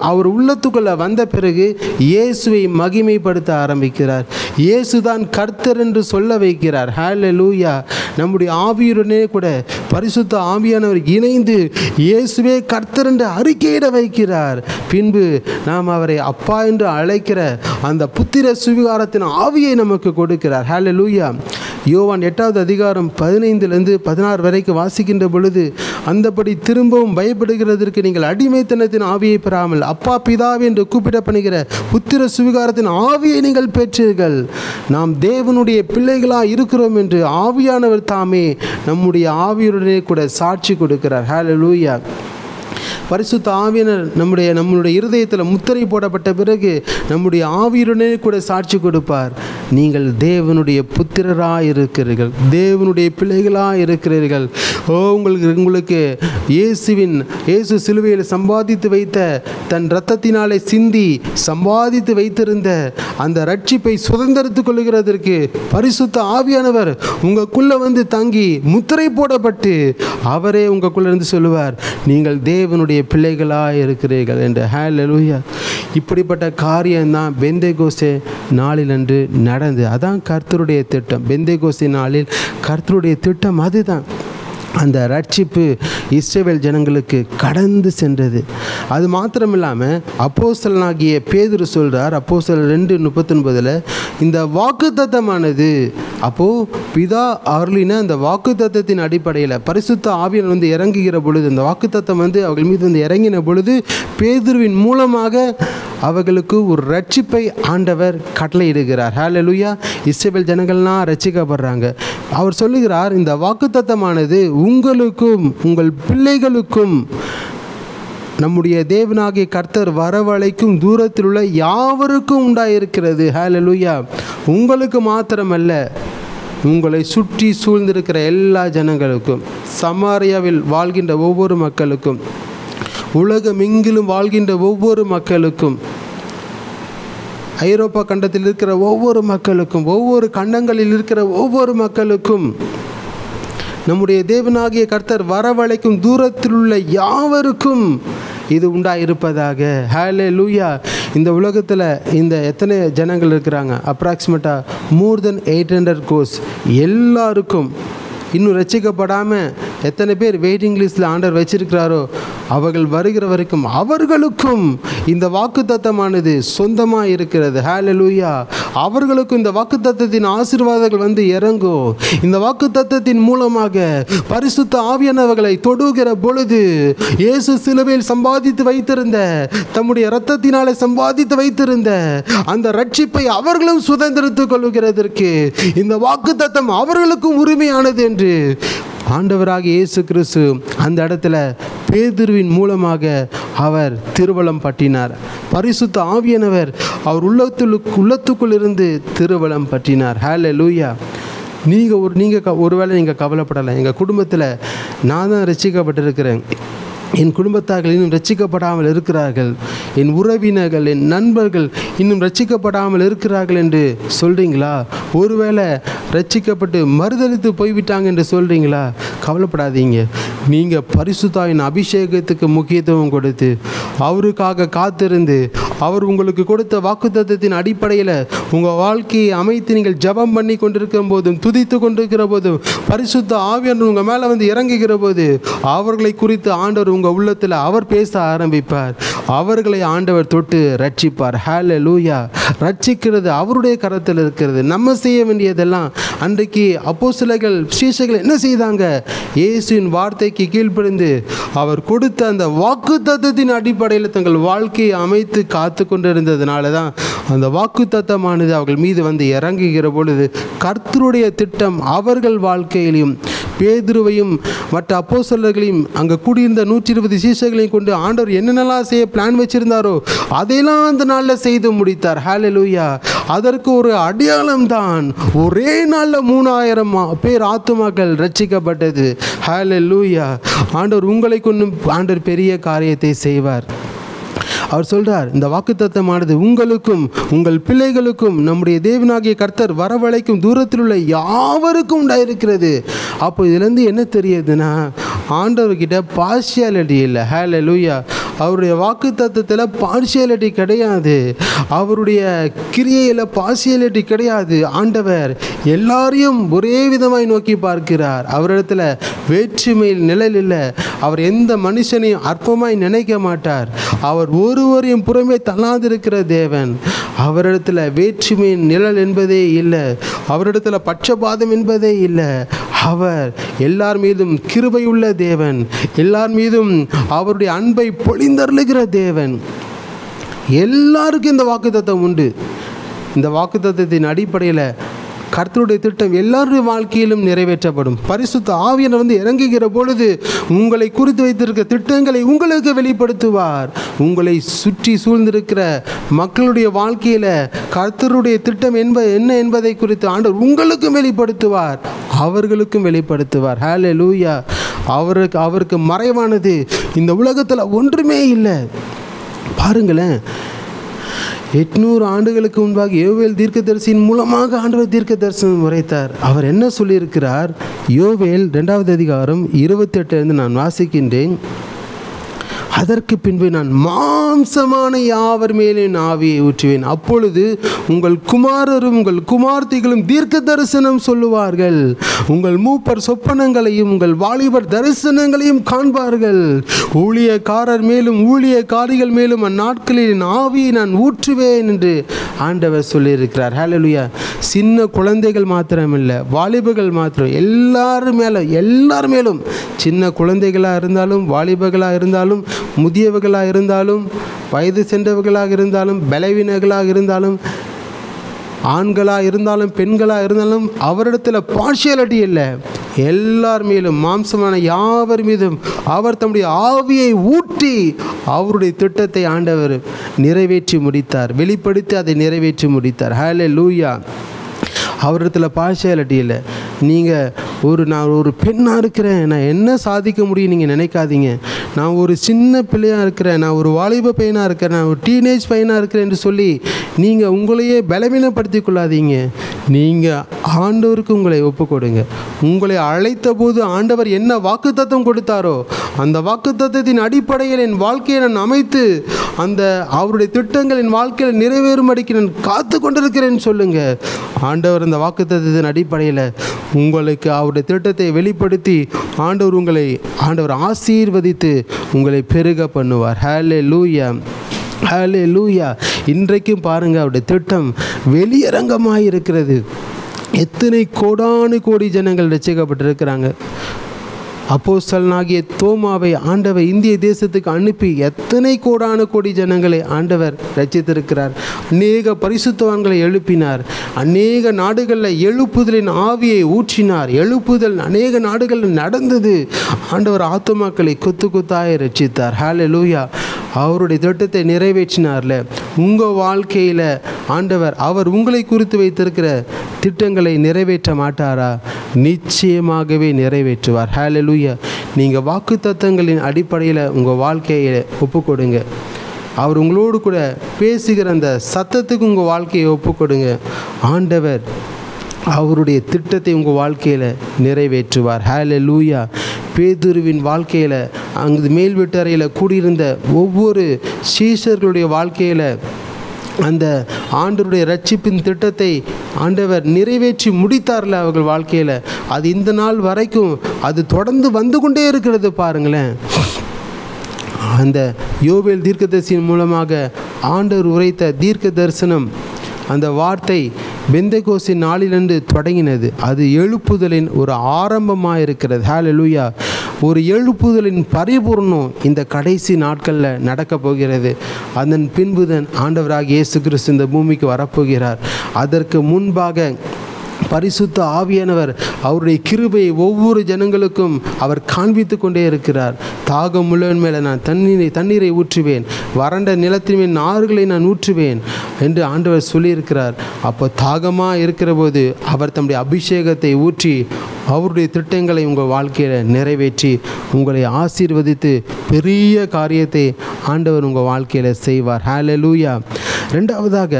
அவர் உள்ளத்துக்குள்ள வந்த பிறகு இயேசுவை மகிமைப்படுத்த ஆரம்பிக்கிறார். இயேசுதான் கர்த்தர் என்று சொல்ல வைக்கிறார். ஹல்லேலூயா. நம்முடைய ஆவியுடனே கூட பரிசுத்த ஆவியானவர் இணைந்து இயேசுவே கர்த்தர் என்று அறிக்கையிட வைக்கிறார். பின்பு நாம் அவரை அப்பா என்று அழைக்கிற அந்த புத்திர சுவிகாரத்தின் ஆவியை நமக்கு கொடுக்கிறார். ஹல்லேலூயா. யோவான் 8:15-16 வரைக்கும் வாசிக்கின்ற பொழுது, அந்தபடி திரும்பவும் பயப்படுகிறதற்கு நீங்கள் அடிமைத்தனத்தின் ஆவியை பெறாமல் அப்பா பிதாவே என்று கூப்பிடப்படுகிற புத்திர சுவிகாரத்தின் ஆவியை நீங்கள் பெற்றீர்கள். நாம் தேவனுடைய பிள்ளைகளாக இருக்கிறோம் என்று ஆவியானவர் தாமே நம்முடைய ஆவியுடனே கூட சாட்சி கொடுக்கிறார். ஹல்லேலூயா. பரிசுத்த ஆவியானவர் நம்முடைய இருதயத்தில் முத்திரை போடப்பட்ட பிறகு நம்முடைய ஆவியுடனே கூட சாட்சி கொடுப்பார். நீங்கள் தேவனுடைய புத்திரராக இருக்கிறீர்கள், தேவனுடைய பிள்ளைகளாக இருக்கிறீர்கள். உங்களுக்கு இயேசு சிலுவையில் சம்பாதித்து வைத்த தன் இரத்தத்தினாலே சிந்தி சம்பாதித்து வைத்திருந்த அந்த ரட்சிப்பை சுதந்திரத்துக் கொள்கிறதற்கு பரிசுத்த ஆவியானவர் உங்களுக்குள்ளே வந்து தங்கி முத்திரை போடப்பட்டு அவரே உங்களுக்குள்ள இருந்து சொல்லுவார், நீங்கள் தேவனுடைய பிள்ளைகளாக இருக்கிறீர்கள் என்று. ஹல்லேலூயா. இப்படிப்பட்ட காரியம்தான் பெந்தேகோஸ்தே நாளில் அன்று நடந்து. அதான் கர்த்தருடைய திட்டம். பெந்தேகோஸ்தே நாளில் கர்த்தருடைய திட்டம் அதுதான். அந்த ரட்சிப்பு இஸ்ரவேல் ஜனங்களுக்கு கடந்து சென்றது. அது மாத்திரமில்லாமல் அப்போஸ்தலனாகிய பேதுரு சொல்கிறார், அப்போஸ்தலர் 2:39, இந்த வாக்குத்தத்தமானது அப்போது பிதா அருளின அந்த வாக்குத்தத்தத்தின் அடிப்படையில் பரிசுத்த ஆவியானவர் வந்து இறங்குகிற பொழுது, அந்த வாக்குத்தத்தம் வந்து அவர்கள் மீது வந்து இறங்கின பொழுது பேதுருவின் மூலமாக அவர்களுக்கு ஒரு ரட்சிப்பை ஆண்டவர் கட்டளையிடுகிறார். ஹல்லேலூயா. இஸ்ரவேல் ஜனங்கள்லாம் ரட்சிக்கப்படுறாங்க. அவர் சொல்லுகிறார், இந்த வாக்குத்தத்தமானது உங்களுக்கும் உங்கள் பிள்ளைகளுக்கும் நம்முடைய தேவனாகிய கர்த்தர் வரவழைக்கும் தூரத்தில் உள்ள யாவருக்கும் உண்டாயிருக்கிறது. ஹல்லேலூயா. உங்களுக்கு மாத்திரமல்ல, உங்களை சுற்றி சூழ்ந்திருக்கிற எல்லா ஜனங்களுக்கும், சமாரியாவில் வாழ்கின்ற ஒவ்வொரு மக்களுக்கும், உலகம் எங்கிலும் வாழ்கின்ற ஒவ்வொரு மக்களுக்கும், ஐரோப்பா கண்டத்தில் இருக்கிற ஒவ்வொரு மக்களுக்கும், ஒவ்வொரு கண்டங்களில் இருக்கிற ஒவ்வொரு மக்களுக்கும் நம்முடைய தேவனாகிய கர்த்தர் வரவழைக்கும் தூரத்தில் உள்ள யாவருக்கும் இது உண்டாயிருப்பதாக. ஹல்லேலூயா. இந்த உலகத்தில் இந்த எத்தனை ஜனங்கள் இருக்கிறாங்க? அப்ராக்சிமேட்டாக more than 800 crores. எல்லாருக்கும், இன்னும் ரட்சிக்கப்படாமல் எத்தனை பேர் வெயிட்டிங் லிஸ்ட்டில் ஆண்டவர் வச்சிருக்கிறாரோ அவர்கள் வருகிற வரைக்கும் அவர்களுக்கும் இந்த வாக்குத்தத்தமானது சொந்தமாக இருக்கிறது. ஹல்லேலூயா. அவர்களுக்கும் இந்த வாக்குத்தத்தத்தின் ஆசீர்வாதங்கள் வந்து இறங்கும். இந்த வாக்குத்தத்தத்தின் மூலமாக பரிசுத்த ஆவியானவர்களை தொடுகிற பொழுது இயேசு சிலுவையில் சம்பாதித்து வைத்திருந்த, தம்முடைய இரத்தத்தினாலே சம்பாதித்து வைத்திருந்த அந்த ரட்சிப்பை அவர்களும் சுதந்திரத்துக் கொள்கிறதற்கு இந்த வாக்குத்தத்தம் அவர்களுக்கும் உரிமையானது என்று ஆண்டவராகிய இயேசு கிறிஸ்து அந்த இடத்துல பேதுருவின் மூலமாக அவர் திருவலம் பற்றினார். பரிசுத்த ஆவியானவர் அவர் உள்ளத்துக்குள் இருந்து திருவலம் பற்றினார். ஹல்லேலூயா. நீங்கள் ஒருவேளை நீங்கள் கவலைப்படலாம், எங்கள் குடும்பத்தில் நான் தான் ரட்சிக்கப்பட்டிருக்கிறேன், என் குடும்பத்தார்கள் இன்னும் ரட்சிக்கப்படாமல் இருக்கிறார்கள், என் உறவினர்கள் என் நண்பர்கள் இன்னும் ரட்சிக்கப்படாமல் இருக்கிறார்கள் என்று சொல்கிறீங்களா? ஒருவேளை ரட்சிக்கப்பட்டு மறுதலித்து போய்விட்டாங்க என்று சொல்கிறீங்களா? கவலைப்படாதீங்க. நீங்கள் பரிசுத்தாவின் அபிஷேகத்துக்கு முக்கியத்துவம் கொடுத்து அவருக்காக காத்திருந்து அவர் உங்களுக்கு கொடுத்த வாக்குத்தத்தத்தின் அடிப்படையில் உங்கள் வாழ்க்கையை அமைத்து நீங்கள் ஜெபம் பண்ணி கொண்டிருக்கும் போதும், துதித்து கொண்டிருக்கிற போதும், பரிசுத்த ஆவியானவர் உங்கள் மேலே வந்து இறங்குகிற போது அவர்களை குறித்து ஆண்டவர் உங்கள் உள்ளத்தில் அவர் பேச ஆரம்பிப்பார். அவர்களை ஆண்டவர் தொட்டு ரட்சிப்பார். ஹல்லேலூயா. ரட்சிக்கிறது அவருடைய கரத்தில் இருக்கிறது. நம்ம செய்ய வேண்டியதெல்லாம், அன்றைக்கு அப்போஸ்தலர்கள் சீஷர்கள் என்ன செய்தாங்க? இயேசுவின் வார்த்தைக்கு கீழ்ப்படிந்து அவர் கொடுத்த அந்த வாக்குத்தத்தத்தின் அடிப்படையில் தங்கள் வாழ்க்கையை அமைத்து காத்து கொண்டிருந்ததுனால தான் அந்த வாக்குத்தத்தமானது அவர்கள் மீது வந்து இறங்குகிற பொழுது கர்த்தருடைய திட்டம் அவர்கள் வாழ்க்கையிலும், பேதுருவையும் மற்ற அப்போஸ்தலர்களையும் அங்கே கூடியிருந்த 120 சீஷர்களையும் கொண்டு ஆண்டவர் என்னென்னலாம் செய்ய பிளான் வச்சிருந்தாரோ அதையெல்லாம் அந்த நாளில் செய்து முடித்தார். ஹல்லேலூயா. அதற்கு ஒரு அடையாளம் தான் ஒரே நாளில் 3000 பேர் ஆத்துமாக்கள் ரட்சிக்கப்பட்டது. ஹல்லேலூயா. ஆண்டவர் உங்களை கொண்டு ஆண்டவர் பெரிய காரியத்தை செய்வார். அவர் சொல்கிறார், இந்த வாக்குத்தத்தமானது உங்களுக்கும் உங்கள் பிள்ளைகளுக்கும் நம்முடைய தேவனாகிய கர்த்தர் வரவழைக்கும் தூரத்தில் உள்ள யாவருக்கும் உண்டாயிருக்கிறது. அப்போ இதுலேருந்து என்ன தெரியுதுன்னா, ஆண்டவர்கிட்ட பார்ஷியாலிட்டி இல்லை. ஹல்லேலூயா. அவருடைய வாக்குத்தத்தத்தில் பார்ஷியாலிட்டி கிடையாது. அவருடைய கிரியையில் பார்ஷியாலிட்டி கிடையாது. ஆண்டவர் எல்லாரையும் ஒரே விதமாய் நோக்கி பார்க்கிறார். அவரிடத்தில் வேற்றுமையில் நிழல் இல்லை. அவர் எந்த மனுஷனையும் அற்பமாய் நினைக்க மாட்டார். அவர் ஒருவரையும் புறமே தள்ளாதிருக்கிற தேவன். அவரிடத்தில் வேற்றுமையின் நிழல் என்பதே இல்லை. அவரிடத்தில் பட்சபாதம் என்பதே இல்லை. அவர் எல்லார் மீதும் கிருபையுள்ள தேவன். எல்லார் மீதும் அவருடைய அன்பை பொழிந்தருளுகிற தேவன். எல்லாருக்கும் இந்த வாக்குத்தத்தம் உண்டு. இந்த வாக்குத்தத்தத்தின் அடிப்படையில் கர்த்தருடைய திட்டம் எல்லாருடைய வாழ்க்கையிலும் நிறைவேற்றப்படும். பரிசுத்த ஆவியானவர் வந்து இறங்குகிற பொழுது உங்களை குறித்து வைத்திருக்கிற திட்டங்களை உங்களுக்கு வெளிப்படுத்துவார். உங்களை சுற்றி சூழ்ந்திருக்கிற மக்களுடைய வாழ்க்கையில் கர்த்தருடைய திட்டம் என்ன என்பதை குறித்து ஆண்டவர் உங்களுக்கும் வெளிப்படுத்துவார், அவர்களுக்கும் வெளிப்படுத்துவார். ஹல்லேலூயா. அவருக்கு மறைவானது இந்த உலகத்தில் ஒன்றுமே இல்லை. பாருங்களேன், 800 ஆண்டுகளுக்கு முன்பாக யோவேல் தீர்க்கதரிசியின் மூலமாக ஆண்டவர் தீர்க்க தரிசனம் உரைத்தார். அவர் என்ன சொல்லியிருக்கிறார்? யோவேல் 2வது அதிகாரம் 28 நான் வாசிக்கின்றேன். அதற்கு பின்பு நான் மாம்சமான யாவர் மேலே என் ஆவியை ஊற்றுவேன். அப்பொழுது உங்கள் குமாரரும் உங்கள் குமார்த்திகளும் தீர்க்க தரிசனம் சொல்லுவார்கள். உங்கள் மூப்பர் சொப்பனங்களையும் உங்கள் வாலிபர் தரிசனங்களையும் காண்பார்கள். ஊழியக்காரர் மேலும் ஊழியக்காரிகள் மேலும் அந்நாட்களில் என் ஆவியை நான் ஊற்றுவேன் என்று ஆண்டவர் சொல்லியிருக்கிறார். ஹல்லேலூயா. சின்ன குழந்தைகள் மாத்திரமில்லை, வாலிபர்கள் மாத்திரம், எல்லார் மேலும் சின்ன குழந்தைகளாக இருந்தாலும், வாலிபர்களாக இருந்தாலும், முதியவர்களாக இருந்தாலும், வயது சென்றவர்களாக இருந்தாலும், பலவீனர்களாக இருந்தாலும், ஆண்களாக இருந்தாலும், பெண்களாக இருந்தாலும், அவரிடத்தில் பார்ஷியாலிட்டி இல்லை. எல்லார் மேலும், மாம்சமான யாவர் மீதும் அவர் தம்முடைய ஆவியை ஊற்றி அவருடைய திட்டத்தை ஆண்டவர் நிறைவேற்றி முடித்தார். வெளிப்படுத்தி அதை நிறைவேற்றி முடித்தார். ஹல்லேலூயா. அவரிடத்தில் பார்ஷியாலிட்டி இல்லை. நான் ஒரு பெண்ணாக இருக்கிறேன், நான் என்ன சாதிக்க முடியும் நீங்கள் நினைக்காதீங்க. நான் ஒரு சின்ன பிள்ளையாக இருக்கிறேன், நான் ஒரு வாலிப பையனாக இருக்கிறேன், நான் ஒரு டீனேஜ் பையனாக இருக்கிறேன் என்று சொல்லி நீங்கள் உங்களையே பலவீனப்படுத்தி கொள்ளாதீங்க. நீங்கள் ஆண்டவருக்கு உங்களை ஒப்புக்கொடுங்க. உங்களை அழைத்த போது ஆண்டவர் என்ன வாக்குத்தத்தம் கொடுத்தாரோ அந்த வாக்குத்தத்தத்தின் அடிப்படையில் என் வாழ்க்கையை நான் அமைத்து அந்த அவருடைய திட்டங்கள் என் வாழ்க்கையில் நிறைவேறும்படிக்கு நான் காத்து கொண்டிருக்கிறேன்னு சொல்லுங்கள். ஆண்டவர் அந்த வாக்குத்தத்தத்தின் அடிப்படையில் உங்களுக்கு அவருடைய திட்டத்தை வெளிப்படுத்தி ஆண்டவர் ஆசீர்வதித்து உங்களை பெருக பண்ணுவார். ஹல்லேலூயா. ஹல்லேலூயா. இன்றைக்கும் பாருங்கள், அவருடைய திட்டம் வெளியரங்கமாக இருக்கிறது. எத்தனை கோடானு கோடி ஜனங்கள் ரட்சிக்கப்பட்டிருக்கிறாங்க. அப்போஸ்தலனாகிய தோமாவை ஆண்டவர் இந்திய தேசத்துக்கு அனுப்பி எத்தனை கோடானு கோடி ஜனங்களை ஆண்டவர் ரட்சித்திருக்கிறார். அநேக பரிசுத்தவான்களை எழுப்பினார். அநேக நாடுகளில் எழுப்புதலின் ஆவியை ஊற்றினார். எழுப்புதல் அநேக நாடுகளில் நடந்தது. ஆண்டவர் ஆத்துமாக்களை கொத்து கொத்தாய் ரட்சித்தார். ஹல்லேலூயா. அவருடைய திட்டத்தை நிறைவேற்றினார்ல. உங்கள் வாழ்க்கையில் ஆண்டவர் அவர் உங்களை குறித்து வைத்திருக்கிற திட்டங்களை நிறைவேற்ற மாட்டாரா? நிச்சயமாகவே நிறைவேற்றுவார். ஹல்லேலூயா. நீங்கள் வாக்குத்தத்தங்களின் அடிப்படையில் உங்கள் வாழ்க்கையை ஒப்புக்கொடுங்க. அவர் உங்களோடு கூட பேசுகிற அந்த சத்தத்துக்கு உங்கள் வாழ்க்கையை ஒப்புக்கொடுங்க. ஆண்டவர் அவருடைய திட்டத்தை உங்கள் வாழ்க்கையில் நிறைவேற்றுவார். ஹல்லேலூயா. பேதுருவின் வாழ்க்கையில் அங்கு மேல் வீட்டறையில் கூடியிருந்த ஒவ்வொரு சீஷர்களுடைய வாழ்க்கையில் அந்த ஆண்டவருடைய ரட்சிப்பின் திட்டத்தை ஆண்டவர் நிறைவேற்றி முடித்தார்ல அவர்கள் வாழ்க்கையில். அது இந்த நாள் வரைக்கும் அது தொடர்ந்து வந்து கொண்டே இருக்கிறது பாருங்களேன். அந்த யோவேல் தீர்க்கதரிசியின் மூலமாக ஆண்டவர் உரைத்த தீர்க்க தரிசனம், அந்த வார்த்தை பெந்தெகோஸ்தின் நாளிலிருந்து தொடங்கினது. அது எழுப்புதலின் ஒரு ஆரம்பமாக இருக்கிறது. ஹல்லேலூயா. ஒரு எழுப்புதலின் பரிபூர்ணம் இந்த கடைசி நாட்களில் நடக்கப் போகிறது. அதன் பின்புதான் ஆண்டவராக இயேசு கிறிஸ்து இந்த பூமிக்கு வரப்போகிறார். அதற்கு முன்பாக பரிசுத்த ஆவியானவர் அவருடைய கிருபையை ஒவ்வொரு ஜனங்களுக்கும் அவர் காண்பித்து கொண்டே இருக்கிறார். தாகம் உள்ளவன் மேலே நான் தண்ணீரை ஊற்றுவேன், வறண்ட நிலத்தின் மேல் ஆறுகளை நான் ஊற்றுவேன் என்று ஆண்டவர் சொல்லியிருக்கிறார். அப்போ தாகமாக இருக்கிற போது அவர் தம்முடைய அபிஷேகத்தை ஊற்றி அவருடைய திட்டங்களை உங்கள் வாழ்க்கையில் நிறைவேற்றி உங்களை ஆசீர்வதித்து பெரிய காரியத்தை ஆண்டவர் உங்கள் வாழ்க்கையில் செய்வார். ஹல்லேலூயா. ரெண்டாவதாக,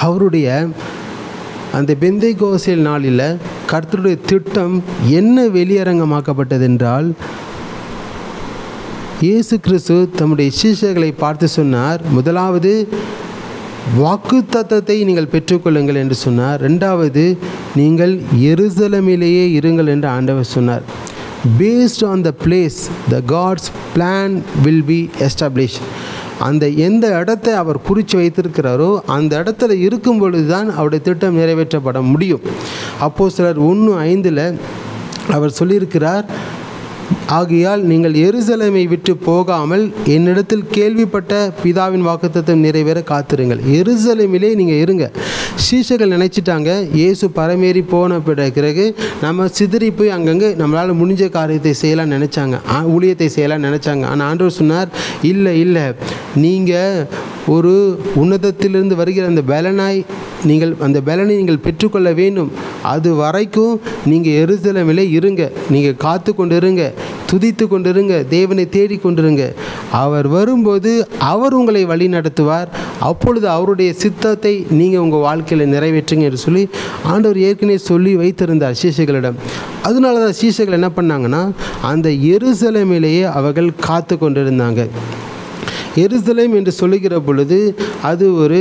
அவருடைய அந்த பெந்தெகோஸ்தே நாளில் கர்த்தருடைய திட்டம் என்ன வெளியரங்கமாக்கப்பட்டது என்றால், இயேசு கிறிஸ்து தம்முடைய சீஷர்களை பார்த்து சொன்னார், முதலாவது வாக்குத்தத்தத்தை நீங்கள் பெற்றுக்கொள்ளுங்கள் என்று சொன்னார். ரெண்டாவது, நீங்கள் எருசலேமிலேயே இருங்கள் என்று ஆண்டவர் சொன்னார். Based on the place the God's plan will be establish. அந்த எந்த இடத்தை அவர் குறித்து வைத்திருக்கிறாரோ அந்த இடத்துல இருக்கும் பொழுது தான் அவருடைய திட்டம் நிறைவேற்றப்பட முடியும். அப்போஸ்தலர் 1:5 அவர் சொல்லியிருக்கிறார், ஆகையால் நீங்கள் எருசலேமை விட்டு போகாமல் என்னிடத்தில் கேள்விப்பட்ட பிதாவின் வாக்குத்தத்தம் நிறைவேற காத்திருங்கள். எருசலேமிலே நீங்கள் இருங்க. சீஷர்கள் நினச்சிட்டாங்க, இயேசு பரமேறி போன பிறகு நம்ம சிதறி போய் அங்கங்கே நம்மளால் முடிஞ்ச காரியத்தை செய்யலாம் நினச்சாங்க, ஊழியத்தை செய்யலாம் நினச்சாங்க. ஆனால் ஆண்டவர் சொன்னார், இல்லை, நீங்கள் ஒரு உன்னதத்திலிருந்து வருகிற அந்த பலனாய் அந்த பலனை நீங்கள் பெற்றுக்கொள்ள வேண்டும். அது வரைக்கும் நீங்கள் எருசலேமிலே இருங்க, நீங்கள் காத்து கொண்டிருங்க, துதித்து கொண்டிருங்க, தேவனை தேடி கொண்டிருங்க. அவர் வரும்போது அவர் உங்களை வழி நடத்துவார். அப்பொழுது அவருடைய சித்தத்தை நீங்கள் உங்கள் வாழ்க்கையில் நிறைவேற்றுங்க என்று சொல்லி ஆண்டவர் ஏற்கனவே சொல்லி வைத்திருந்தார் சீஷர்களிடம். அதனால தான் சீஷர்கள் என்ன பண்ணாங்கன்னா, அந்த எருசலேமிலேயே அவர்கள் காத்து கொண்டிருந்தாங்க. எருசலேம் என்று சொல்லுகிற பொழுது அது ஒரு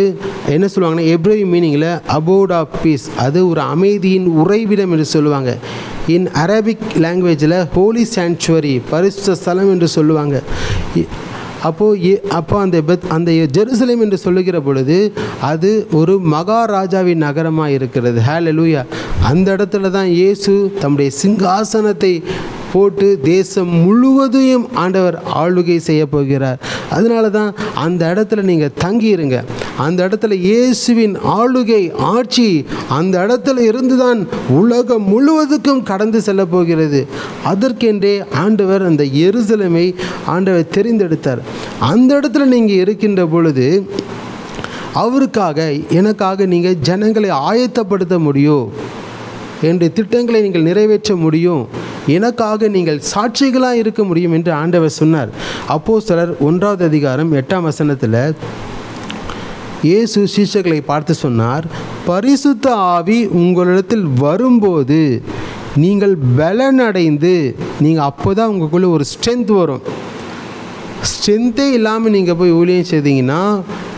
என்ன சொல்லுவாங்கன்னா, எப்ரேய மீனிங்கில் அபோட் ஆஃப் பீஸ், அது ஒரு அமைதியின் உறைவிடம் என்று சொல்லுவாங்க. இன் அரபிக் லாங்குவேஜில் ஹோலி சாங்சுவரி, பரிசுத்த ஸ்தலம் என்று சொல்லுவாங்க. அப்போ அந்த ஜெருசலேம் என்று சொல்லுகிற பொழுது அது ஒரு மகாராஜாவின் நகரமாக இருக்கிறது. ஹல்லேலூயா. அந்த இடத்துல தான் இயேசு தம்முடைய சிங்காசனத்தை போட்டு தேசம் முழுவதையும் ஆண்டவர் ஆளுகை செய்ய போகிறார். அதனால தான் அந்த இடத்துல நீங்கள் தங்கியிருங்க. அந்த இடத்துல இயேசுவின் ஆளுகை ஆட்சி அந்த இடத்துல இருந்து தான் உலகம் முழுவதுக்கும் கடந்து செல்ல போகிறது. அதற்கென்றே ஆண்டவர் அந்த எருசலேமை ஆண்டவர் தெரிந்தெடுத்தார். அந்த இடத்துல நீங்கள் இருக்கின்ற பொழுது அவருக்காக எனக்காக நீங்கள் ஜனங்களை ஆயத்தப்படுத்த முடியும், என்ற திட்டங்களை நீங்கள் நிறைவேற்ற முடியும், எனக்காக நீங்கள் சாட்சிகளாக இருக்க முடியும் என்று ஆண்டவர் சொன்னார். அப்போஸ்தலர் 1:8 இயேசு சீஷர்களை பார்த்து சொன்னார், பரிசுத்த ஆவி உங்களிடத்தில் வரும்போது நீங்கள் பலனடைந்து, நீங்கள் அப்போ தான் உங்களுக்குள்ளே ஒரு ஸ்ட்ரென்த் வரும். ஸ்ட்ரென்த்தே இல்லாமல் நீங்கள் போய் ஊழியம் செய்தீங்கன்னா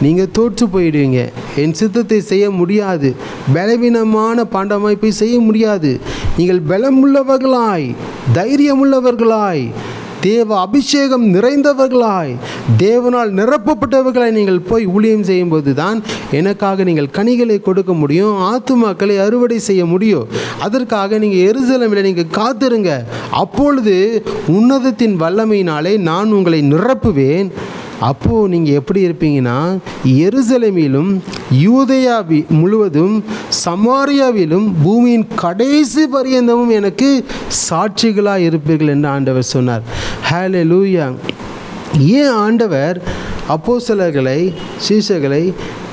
நீங்கள் தோற்று போயிடுவீங்க. என் சித்தத்தை செய்ய முடியாது, பலவீனமான பாண்டமாய் போய் செய்ய முடியாது. நீங்கள் பலமுள்ளவர்களாய், தைரியமுள்ளவர்களாய், தேவ அபிஷேகம் நிறைந்தவர்களாய், தேவனால் நிரப்பப்பட்டவர்களாய் நீங்கள் போய் ஊழியம் செய்யும்போது தான் எனக்காக நீங்கள் கனிகளை கொடுக்க முடியும், ஆத்துமாக்களை அறுவடை செய்ய முடியும். அதற்காக நீங்கள் எருசலேமில் நீங்கள் காத்திருங்க. அப்பொழுது உன்னதத்தின் வல்லமையினாலே நான் உங்களை நிரப்புவேன். அப்போது நீங்கள் எப்படி இருப்பீங்கன்னா, எருசலேமிலும் யூதேயா முழுவதும் சமாரியாவிலும் பூமியின் கடைசி பரியந்தமும் எனக்கு சாட்சிகளாக இருப்பீர்கள் என்று ஆண்டவர் சொன்னார். ஹல்லேலூயா. ஏன் ஆண்டவர் அப்போஸ்தலர்களை சீஷர்களை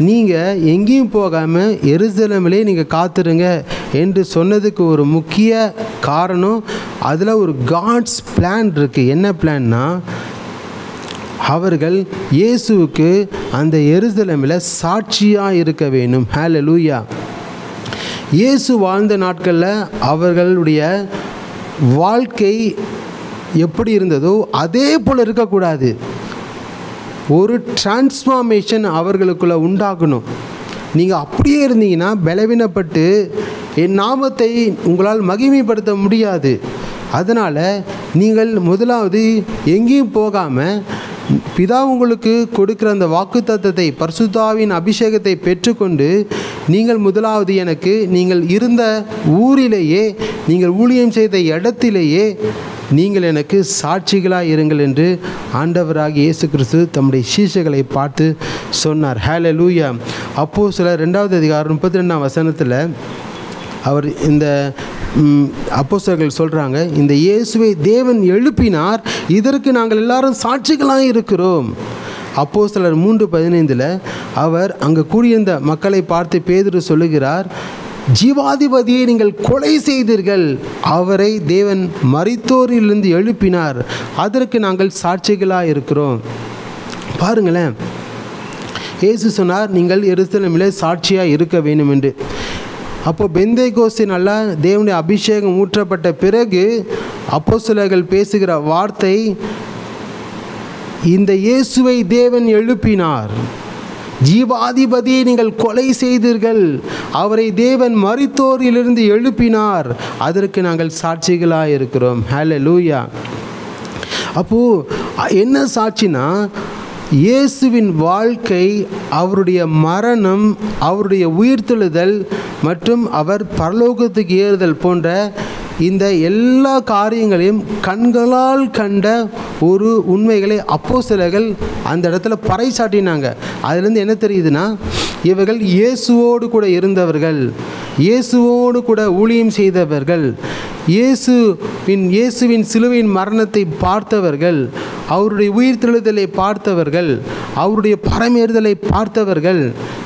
நீங்கள் எங்கேயும் போகாமல் எருசலேமிலே நீங்கள் காத்திருங்க என்று சொன்னதுக்கு ஒரு முக்கிய காரணம், அதில் ஒரு காட்ஸ் பிளான் இருக்குது. என்ன பிளான்னா, அவர்கள் இயேசுவுக்கு அந்த எருசலேமில் சாட்சியாக இருக்க வேண்டும். ஹல்லேலூயா. இயேசு வாழ்ந்த நாட்களில் அவர்களுடைய வாழ்க்கை எப்படி இருந்ததோ அதே போல் இருக்கக்கூடாது. ஒரு டிரான்ஸ்ஃபார்மேஷன் அவர்களுக்குள்ளே உண்டாகணும். நீங்கள் அப்படியே இருந்தீங்கன்னா பலவீனப்பட்டு என் நாமத்தை உங்களால் மகிமைப்படுத்த முடியாது. அதனால் நீங்கள் முதலாவது எங்கேயும் போகாமல் பிதா உங்களுக்கு கொடுக்குற அந்த வாக்குத்தத்தத்தை, பரிசுத்தாவின் அபிஷேகத்தை பெற்றுக்கொண்டு நீங்கள் முதலாவது எனக்கு நீங்கள் இருந்த ஊரிலேயே, நீங்கள் ஊழியம் செய்த இடத்திலேயே நீங்கள் எனக்கு சாட்சிகளாக இருங்கள் என்று ஆண்டவராகிய இயேசு கிறிஸ்து தம்முடைய சீஷர்களை பார்த்து சொன்னார். ஹல்லேலூயா. அப்போஸ்தலர் 2வது அதிகாரம் 32ஆம் வசனத்தில் அவர் இந்த அப்போஸ்தலர்கள் சொல்கிறாங்க, இந்த இயேசுவை தேவன் எழுப்பினார், இதற்கு நாங்கள் எல்லாரும் சாட்சிகளாக இருக்கிறோம். அப்போஸ்தலர் 3:15 அவர் அங்கே கூடியிருந்த மக்களை பார்த்து பேதுரு சொல்லுகிறார், ஜீவாதிபதியை நீங்கள் கொலை செய்தீர்கள், அவரை தேவன் மரித்தோரிலிருந்து எழுப்பினார், அதற்கு நாங்கள் சாட்சிகளாக இருக்கிறோம். பாருங்களேன், இயேசு சொன்னார் நீங்கள் எருசலேமிலே சாட்சியாக இருக்க வேண்டும் என்று. அப்போது பெந்தேகோஸ்தினால தேவனுடைய அபிஷேகம் ஊற்றப்பட்ட பிறகு அப்போஸ்தலர்கள் பேசுகிற வார்த்தை, இந்த இயேசுவை தேவன் எழுப்பினார், ஜீவாதிபதியை நீங்கள் கொலை செய்தீர்கள், அவரை தேவன் மரித்தோரிலிருந்து எழுப்பினார், அதற்கு நாங்கள் சாட்சிகளாக இருக்கிறோம். ஹல்லேலூயா. அப்போது என்ன சாட்சினா, இயேசுவின் வாழ்க்கை, அவருடைய மரணம், அவருடைய உயிர்த்தெழுதல் மற்றும் அவர் பரலோகத்துக்கு ஏறுதல் போன்ற இந்த எல்லா காரியங்களையும் கண்களால் கண்ட ஒரு உண்மைகளை அப்போஸ்தலர்கள் அந்த இடத்துல பறைசாட்டினாங்க. அதுலேருந்து என்ன தெரியுதுன்னா, இவர்கள் இயேசுவோடு கூட இருந்தவர்கள், இயேசுவோடு கூட ஊழியம் செய்தவர்கள், இயேசுவின் சிலுவையின் மரணத்தை பார்த்தவர்கள், அவருடைய உயிர்த்தெழுதலை பார்த்தவர்கள், அவருடைய பரமேறுதலை பார்த்தவர்கள்.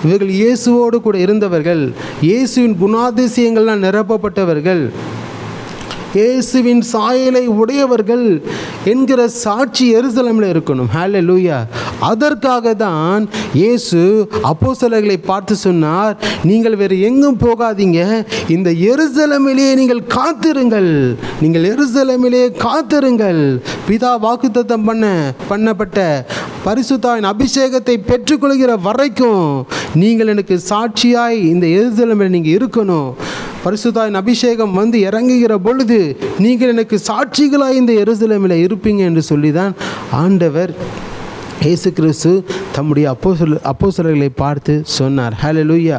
இவர்கள் இயேசுவோடு கூட இருந்தவர்கள், இயேசுவின் குணாதிசயங்கள்லாம் நிரப்பப்பட்டவர்கள், இயேசுவின் சாயலை உடையவர்கள் என்கிற சாட்சி எருசலேமில் இருக்கணும். ஹல்லேலூயா. அதற்காக தான் இயேசு அப்போஸ்தலர்களை பார்த்து சொன்னார், நீங்கள் வேறு எங்கும் போகாதீங்க, இந்த எருசலேமிலே நீங்கள் காத்திருங்கள், நீங்கள் எருசலேமிலே காத்திருங்கள். பிதா வாக்குத்தத்தம் பண்ணப்பட்ட பரிசுத்தாவின் அபிஷேகத்தை பெற்றுக்கொள்கிற வரைக்கும் நீங்கள் எனக்கு சாட்சியாய் இந்த எருசலேமில் நீங்கள் இருக்கணும். பரிசுத்தாவின் அபிஷேகம் வந்து இறங்குகிற பொழுது நீங்கள் எனக்கு சாட்சிகளாக இந்த எருசலேமில் இருப்பீங்க என்று சொல்லி தான் ஆண்டவர் இயேசு கிறிஸ்து தம்முடைய அப்போஸ்தலர்களை பார்த்து சொன்னார். ஹல்லேலூயா.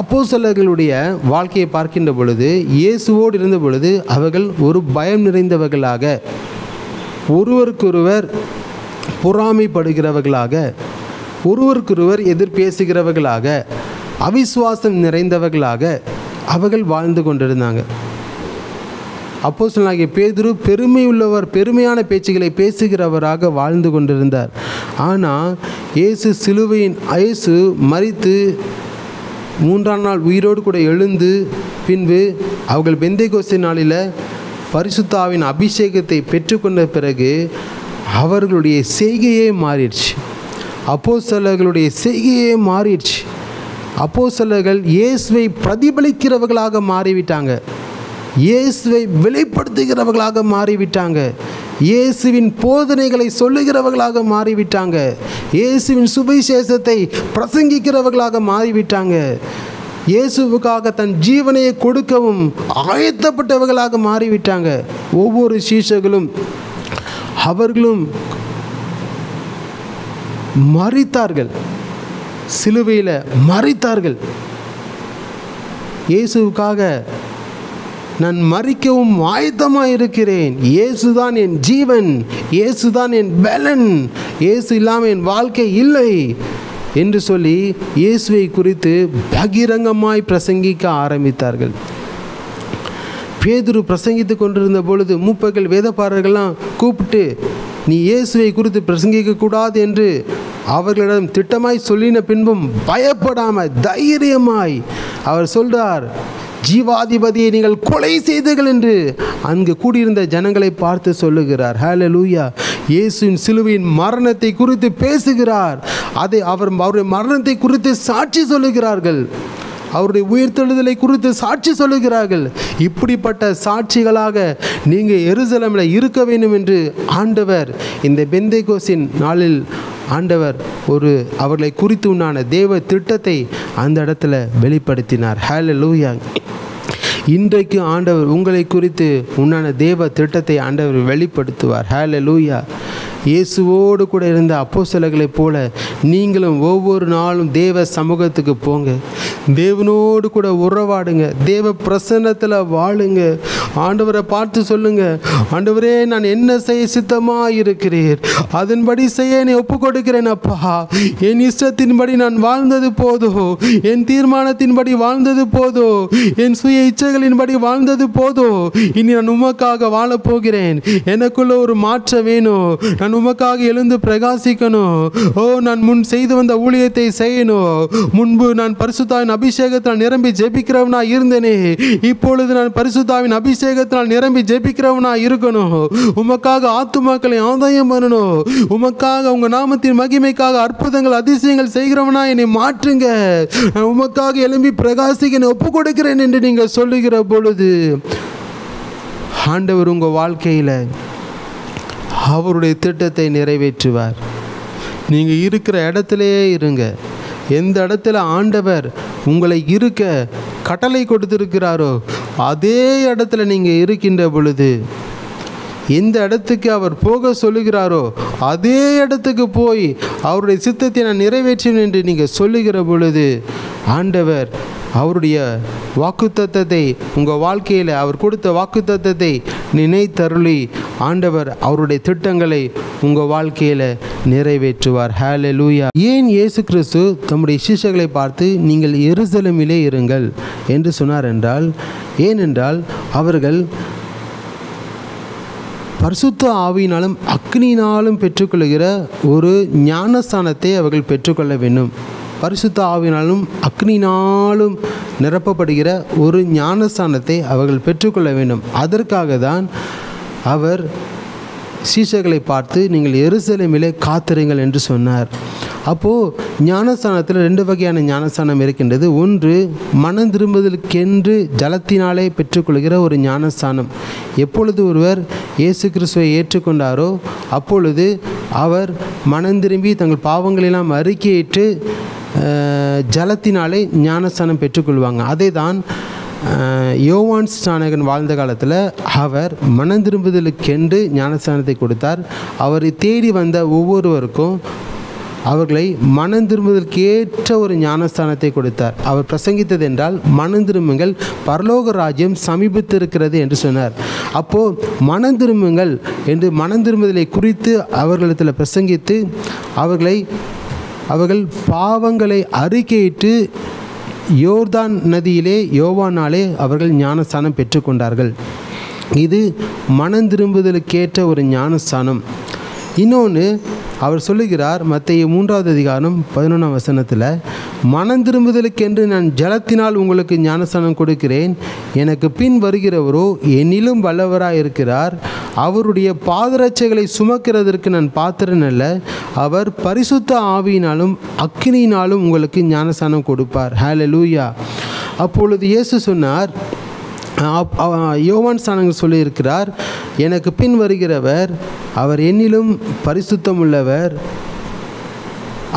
அப்போஸ்தலர்களுடைய வாழ்க்கையை பார்க்கின்ற பொழுது, இயேசுவோடு இருந்த பொழுது அவர்கள் ஒரு பயம் நிறைந்தவர்களாக, ஒருவருக்கொருவர் பொறாமைப்படுகிறவர்களாக, ஒருவருக்கொருவர் எதிர்பேசுகிறவர்களாக, அவிசுவாசம் நிறைந்தவர்களாக அவர்கள் வாழ்ந்து கொண்டிருந்தாங்க. அப்போஸ்தலனாகிய பேதுரு பெருமையான பேச்சுகளை பேசுகிறவராக வாழ்ந்து கொண்டிருந்தார். ஆனால் இயேசு மரித்து 3ஆம் நாள் உயிரோடு கூட எழுந்து பின்பு அவர்கள் பெந்தேகோஸ்தே நாளில் பரிசுத்தாவின் அபிஷேகத்தை பெற்றுக்கொண்ட பிறகு அவர்களுடைய செய்கையே மாறிடுச்சு. அப்போஸ்தலர்களுடைய செய்கையே மாறிடுச்சு. அப்போஸ்தலர்கள் இயேசுவை பிரதிபலிக்கிறவர்களாக மாறிவிட்டாங்க, இயேசுவை வெளிப்படுத்துகிறவர்களாக மாறிவிட்டாங்க, இயேசுவின் போதனைகளை சொல்லுகிறவர்களாக மாறிவிட்டாங்க, இயேசுவின் சுவிசேஷத்தை பிரசங்கிக்கிறவர்களாக மாறிவிட்டாங்க, இயேசுவுக்காக தன் ஜீவனையை கொடுக்கவும் ஆயத்தப்பட்டவர்களாக மாறிவிட்டாங்க. ஒவ்வொரு சீஷர்களும் அவர்களும் மரித்தார்கள், சிலுவையில் மரித்தார்கள். இயேசுவுக்காக நான் மரிக்கவும் ஆயத்தமாக இருக்கிறேன், இயேசுதான் என் ஜீவன், இயேசுதான் என் பலன், இயேசு இல்லாமல் என் வாழ்க்கை இல்லை என்று சொல்லி இயேசுவை குறித்து பகிரங்கமாய் பிரசங்கிக்க ஆரம்பித்தார்கள். பேதுரு பிரசங்கித்து கொண்டிருந்த பொழுது மூப்பர்கள் வேதபாரர்கள்லாம் கூப்பிட்டு, நீ இயேசுவை குறித்து பிரசங்கிக்கக்கூடாது என்று அவர்களிடம் திட்டமாய் சொல்லின பின்பும் பயப்படாமல் தைரியமாய் அவர் சொல்றார், ஜீவாதிபதியை நீங்கள் கொலை செய்தீர்கள் என்று அங்கு கூடியிருந்த ஜனங்களை பார்த்து சொல்லுகிறார். ஹல்லேலூயா. இயேசுவின் சிலுவையின் மரணத்தை குறித்து பேசுகிறார், அவருடைய மரணத்தை குறித்து சாட்சி சொல்லுகிறார்கள். அவருடைய உயிர்த்தெழுதலை குறித்து சாட்சி சொல்லுகிறார்கள். இப்படிப்பட்ட சாட்சிகளாக நீங்கள் எருசலேமில் இருக்க வேண்டும் என்று ஆண்டவர் இந்த பெந்தேகோஸ்தின் நாளில் ஆண்டவர் அவர்களை குறித்து உண்டான தேவ திட்டத்தை அந்த இடத்துல வெளிப்படுத்தினார். ஹல்லேலூயா. இன்றைக்கு ஆண்டவர் உங்களை குறித்து உண்டான தேவ திட்டத்தை ஆண்டவர் வெளிப்படுத்துவார். ஹல்லேலூயா. இயேசுவோடு கூட இருந்த அப்போஸ்தலர்களைப் போல நீங்களும் ஒவ்வொரு நாளும் தேவ சமூகத்துக்கு போங்க, தேவனோடு கூட உறவாடுங்க, தேவ பிரசன்னத்தில் வாழுங்க. ஆண்டவரை பார்த்து சொல்லுங்க, ஆண்டவரே நான் என்ன செய்ய சித்தமாக இருக்கிறீர், அதன்படி செய்ய என்னை ஒப்பு கொடுக்கிறேன் அப்பா. என் இஷ்டத்தின்படி நான் வாழ்ந்தது போதும், என் தீர்மானத்தின்படி வாழ்ந்தது போதும், என் சுய இச்சைகளின்படி வாழ்ந்தது போதும். இனி நான் உமக்காக வாழப்போகிறேன். எனக்குள்ள ஒரு மாற்றம் வேணும். நான் உமக்காக எழுந்து பிரகாசிக்கணும். நான் முன் செய்து வந்த ஊழியத்தை செய்யணும். முன்பு நான் பரிசுத்தாவின் அபிஷேகத்தால் நிரம்பி ஜெபிக்கிறவனா இருந்தேனே, இப்பொழுது நான் பரிசுத்தாவின் அபிஷேகத்தால் நிரம்பி ஜெபிக்கிறவனா இருக்கணும். உமக்காக ஆத்துமாக்களை ஆதாயம் பண்ணணும். உமக்காக உங்க நாமத்தின் மகிமைக்காக அற்புதங்கள் அதிசயங்கள் செய்கிறவனா என்னை மாற்றுங்க. நான் உமக்காக எழும்பி பிரகாசிக்க ஒப்பு கொடுக்கிறேன் என்று நீங்கள் சொல்லுகிற பொழுது ஆண்டவர் உங்கள் வாழ்க்கையில் அவருடைய திட்டத்தை நிறைவேற்றுவார். நீங்கள் இருக்கிற இடத்துலையே இருங்க. எந்த இடத்துல ஆண்டவர் உங்களை இருக்க கட்டளை கொடுத்திருக்கிறாரோ அதே இடத்துல நீங்கள் இருக்கின்ற பொழுது, எந்த இடத்துக்கு அவர் போக சொல்லுகிறாரோ அதே இடத்துக்கு போய் அவருடைய சித்தத்தை நான் நிறைவேற்றேன் என்று நீங்கள் சொல்லுகிற பொழுது ஆண்டவர் அவருடைய வாக்குத்தத்தத்தை உங்கள் வாழ்க்கையில் அவர் கொடுத்த வாக்குத்தத்தத்தை நினைத்தருளி ஆண்டவர் அவருடைய திட்டங்களை உங்கள் வாழ்க்கையில் நிறைவேற்றுவார். ஹல்லேலூயா. ஏன் இயேசு கிறிஸ்து தம்முடைய சீஷர்களை பார்த்து நீங்கள் எருசலேமிலே இருங்கள் என்று சொன்னார் என்றால், ஏனென்றால் அவர்கள் பரிசுத்த ஆவியினாலும் அக்னியினாலும் பெற்றுக்கொள்கிற ஒரு ஞானஸ்தானத்தை அவர்கள் பெற்றுக்கொள்ள வேண்டும். பரிசுத்த ஆவியினாலும் அக்னியினாலும் நிரப்பப்படுகிற ஒரு ஞானஸ்தானத்தை அவர்கள் பெற்றுக்கொள்ள வேண்டும். அதற்காக தான் அவர் சீஷர்களை பார்த்து நீங்கள் எருசலேமிலே காத்திருங்கள் என்று சொன்னார். அப்போது ஞானஸ்தானத்தில் 2 வகையான ஞானஸ்தானம் இருக்கின்றது. ஒன்று மனம் திரும்புதலுக்கென்று ஜலத்தினாலே பெற்றுக்கொள்கிற ஒரு ஞானஸ்தானம். எப்பொழுது ஒருவர் இயேசு கிறிஸ்துவை ஏற்றுக்கொண்டாரோ அப்பொழுது அவர் மனம் திரும்பி தங்கள் பாவங்களெல்லாம் அறிக்கையிட்டு ஜலத்தினாலே ஞானஸ்தானம் பெற்றுக்கொள்வாங்க. அதை தான் யோவான் ஸ்நானகன் வாழ்ந்த காலத்தில் அவர் மனம் திரும்புதலுக்கென்று ஞானஸ்தானத்தை கொடுத்தார். அவரை தேடி வந்த ஒவ்வொருவருக்கும் அவர்களை மனம் திரும்புதலுக்கு ஏற்ற ஒரு ஞானஸ்தானத்தை கொடுத்தார். அவர் பிரசங்கித்தது என்றால் மனம் திரும்புங்கள், பரலோக ராஜ்யம் சமீபித்திருக்கிறது என்று சொன்னார். அப்போது மனம் திரும்புங்கள் என்று மனம் திரும்புதலை குறித்து அவர்களிடத்தில் பிரசங்கித்து அவர்கள் பாவங்களை அறிக்கையிட்டு யோர்தான் நதியிலே யோவானாலே அவர்கள் ஞானஸ்தானம் பெற்றுக்கொண்டார்கள். இது மனம் திரும்புதலுக்கேற்ற ஒரு ஞானஸ்தானம். இன்னொன்று அவர் சொல்லுகிறார், மத்தேயு 3வது அதிகாரம் 11ஆம் வசனத்தில், மனம் திரும்புதலுக்கென்று நான் ஜலத்தினால் உங்களுக்கு ஞானஸ்தானம் கொடுக்கிறேன், எனக்கு பின் வருகிறவரோ என்னிலும் வல்லவராக இருக்கிறார், அவருடைய பாதரட்சைகளை சுமக்கிறதற்கு நான் பாத்திரன் அல்ல, அவர் பரிசுத்த ஆவியினாலும் அக்கினியினாலும் உங்களுக்கு ஞானஸ்தானம் கொடுப்பார். ஹல்லேலூயா. அப்பொழுது இயேசு சொன்னார், யோவான் ஸ்நானகன் சொல்லியிருக்கிறார், எனக்கு பின் வருகிறவர் அவர் என்னிலும் பரிசுத்தம் உள்ளவர்,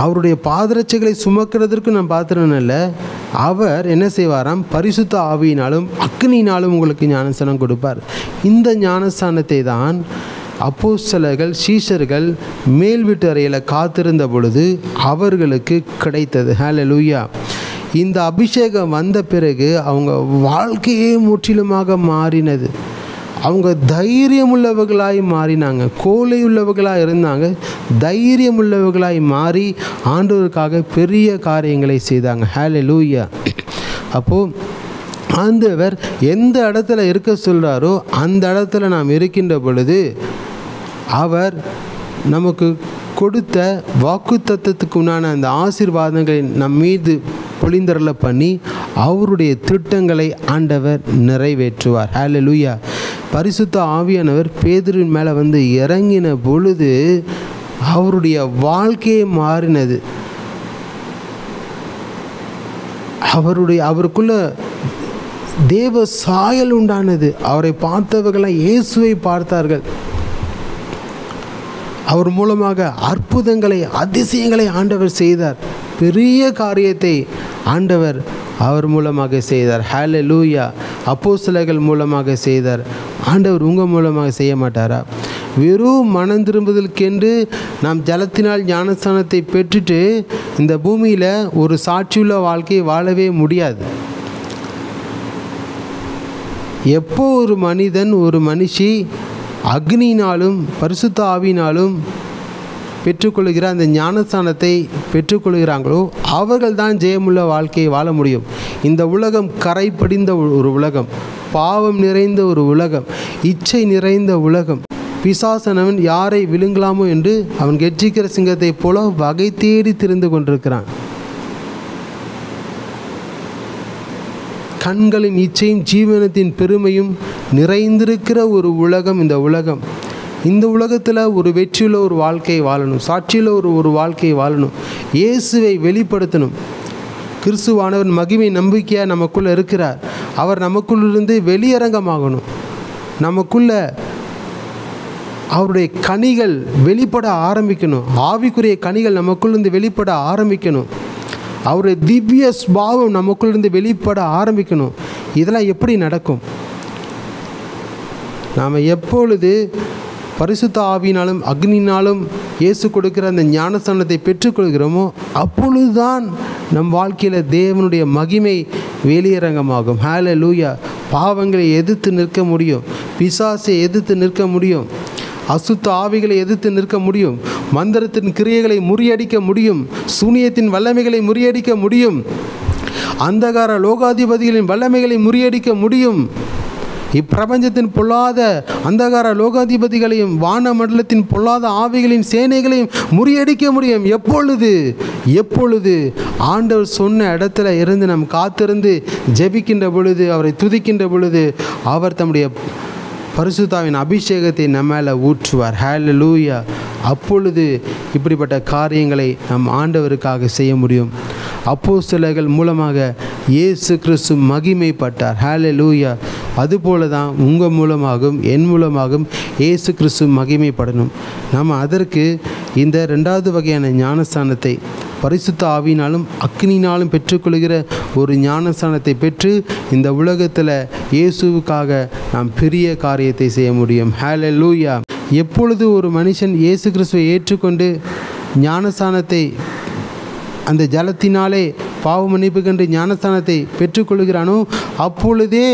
அவருடைய பாதரட்சைகளை சுமக்கிறதற்கு நான் பாத்திரன் அல்ல, அவர் என்ன செய்வாராம், பரிசுத்த ஆவியினாலும் அக்னியினாலும் உங்களுக்கு ஞானஸ்தானம் கொடுப்பார். இந்த ஞானஸ்தானத்தை தான் அப்போஸ்தலர்கள் சீஷர்கள் மேல் வீட்டு அறையில் காத்திருந்த பொழுது அவர்களுக்கு கிடைத்தது. ஹல்லேலூயா. இந்த அபிஷேகம் வந்த பிறகு அவங்க வாழ்க்கையே முற்றிலுமாக மாறினது. அவங்க தைரியம் உள்ளவர்களாய் மாறினாங்க. கோலை உள்ளவர்களாக இருந்தாங்க, தைரியம் உள்ளவர்களாய் மாறி ஆண்டவருக்காக பெரிய காரியங்களை செய்தாங்க. ஹல்லேலூயா. அப்போது ஆண்டவர் எந்த இடத்துல இருக்க சொல்கிறாரோ அந்த இடத்துல நாம் இருக்கின்ற பொழுது அவர் நமக்கு கொடுத்த வாக்குத்தத்தத்துக்கு உண்டான அந்த ஆசீர்வாதங்களை நம் மீது பொழிந்தருள பண்ணி அவருடைய திட்டங்களை ஆண்டவர் நிறைவேற்றுவார். ஹல்லேலூயா. பரிசுத்த ஆவியானவர் பேதுருவின் மேலே வந்து இறங்கின பொழுது அவருடைய வாழ்க்கையே மாறினது. அவருக்குள்ள தேவ சாயல் உண்டானது. அவரை பார்த்தவர்களாம் இயேசுவை பார்த்தார்கள். அவர் மூலமாக அற்புதங்களை, அதிசயங்களை ஆண்டவர் செய்தார். பெரிய காரியத்தை ஆண்டவர் அவர் மூலமாக செய்தார். ஹல்லேலூயா. அப்போஸ்தலர்கள் மூலமாக செய்தார். ஆண்டவர் உங்கள் மூலமாக செய்ய மாட்டாரா? வெறும் மனம் திரும்புதலுக்கென்று நாம் ஜலத்தினால் ஞானஸ்தானத்தை பெற்றுட்டு இந்த பூமியில் ஒரு சாட்சியுள்ள வாழ்க்கையை வாழவே முடியாது. எப்போ ஒரு மனிதன், ஒரு மனுஷி அக்னியினாலும் பரிசுத்த ஆவியினாலும் பெற்றுக்கொள்கிற அந்த ஞானஸ்தானத்தை பெற்றுக்கொள்கிறாங்களோ அவர்கள் தான் ஜெயமுள்ள வாழ்க்கையை வாழ முடியும். இந்த உலகம் கரை படிந்த ஒரு உலகம், பாவம் நிறைந்த ஒரு உலகம், இச்சை நிறைந்த உலகம். பிசாசனவன் யாரை விழுங்கலாமோ என்று அவன் கெர்ச்சிக்கிற சிங்கத்தைப் போல வகை தேடி திரிந்து கொண்டிருக்கிறான். கண்களின் இச்சையும் ஜீவனத்தின் பெருமையும் நிறைந்திருக்கிற ஒரு உலகம் இந்த உலகம். இந்த உலகத்தில் ஒரு வெற்றியுள்ள ஒரு வாழ்க்கையை வாழணும், சாட்சியுள்ள ஒரு வாழ்க்கையை வாழணும், இயேசுவை வெளிப்படுத்தணும். கிறிஸ்துவானவர் மகிமை நம்பிக்கையாக நமக்குள்ளே இருக்கிறார். அவர் நமக்குள்ளிருந்து வெளியரங்கமாகணும். நமக்குள்ள அவருடைய கனிகள் வெளிப்பட ஆரம்பிக்கணும். ஆவிக்குரிய கனிகள் நமக்குள்ளிருந்து வெளிப்பட ஆரம்பிக்கணும். அவருடைய திவ்ய ஸ்பாவம் நமக்குள்ளிருந்து வெளிப்பட ஆரம்பிக்கணும். இதெல்லாம் எப்படி நடக்கும்? நாம் எப்பொழுது பரிசுத்த ஆவியினாலும் அக்னியினாலும் இயேசு கொடுக்கிற அந்த ஞானஸ்தானத்தை பெற்றுக்கொள்கிறோமோ அப்பொழுதுதான் நம் வாழ்க்கையில் தேவனுடைய மகிமை வெளியரங்கமாகும். ஹல்லேலூயா. பாவங்களை எதிர்த்து நிற்க முடியும், பிசாசை எதிர்த்து நிற்க முடியும், அசுத்த ஆவிகளை எதிர்த்து நிற்க முடியும், மந்திரத்தின் கிரியைகளை முறியடிக்க முடியும், சூனியத்தின் வல்லமைகளை முறியடிக்க முடியும், அந்தகார லோகாதிபதிகளின் வல்லமைகளை முறியடிக்க முடியும். இப்பிரபஞ்சத்தின் பொல்லாத அந்தகார லோகாதிபதிகளையும் வான மண்டலத்தின் பொல்லாத ஆவிகளின் சேனைகளையும் முறியடிக்க முடியும். எப்பொழுது ஆண்டவர் சொன்ன இடத்துல இருந்து நாம் காத்திருந்து ஜெபிக்கின்ற பொழுது, அவரை துதிக்கின்ற பொழுது, அவர் தம்முடைய பரிசுத்தாவின் அபிஷேகத்தை நம்ம மேலே ஊற்றுவார். ஹல்லேலூயா. அப்பொழுது இப்படிப்பட்ட காரியங்களை நம் ஆண்டவருக்காக செய்ய முடியும். அப்போஸ்தலர்கள் மூலமாக இயேசு கிறிஸ்து மகிமைப்பட்டார். ஹல்லேலூயா. அதுபோல தான் உங்கள் மூலமாகவும் என் மூலமாகவும் இயேசு கிறிஸ்து மகிமைப்படணும். நம்ம அதற்கு இந்த 2வது வகையான ஞானஸ்தானத்தை பரிசுத்த ஆவியினாலும் அக்னியினாலும் பெற்றுக்கொள்கிற ஒரு ஞானஸ்தானத்தை பெற்று இந்த உலகத்தில் இயேசுவுக்காக நாம் பெரிய காரியத்தை செய்ய முடியும். ஹல்லேலூயா. எப்பொழுது ஒரு மனுஷன் இயேசு கிறிஸ்துவை ஏற்றுக்கொண்டு ஞானஸ்தானத்தை அந்த ஜலத்தினாலே பாவ மன்னிப்பு கண்டு ஞானஸ்தானத்தை பெற்றுக்கொள்கிறானோ அப்பொழுதே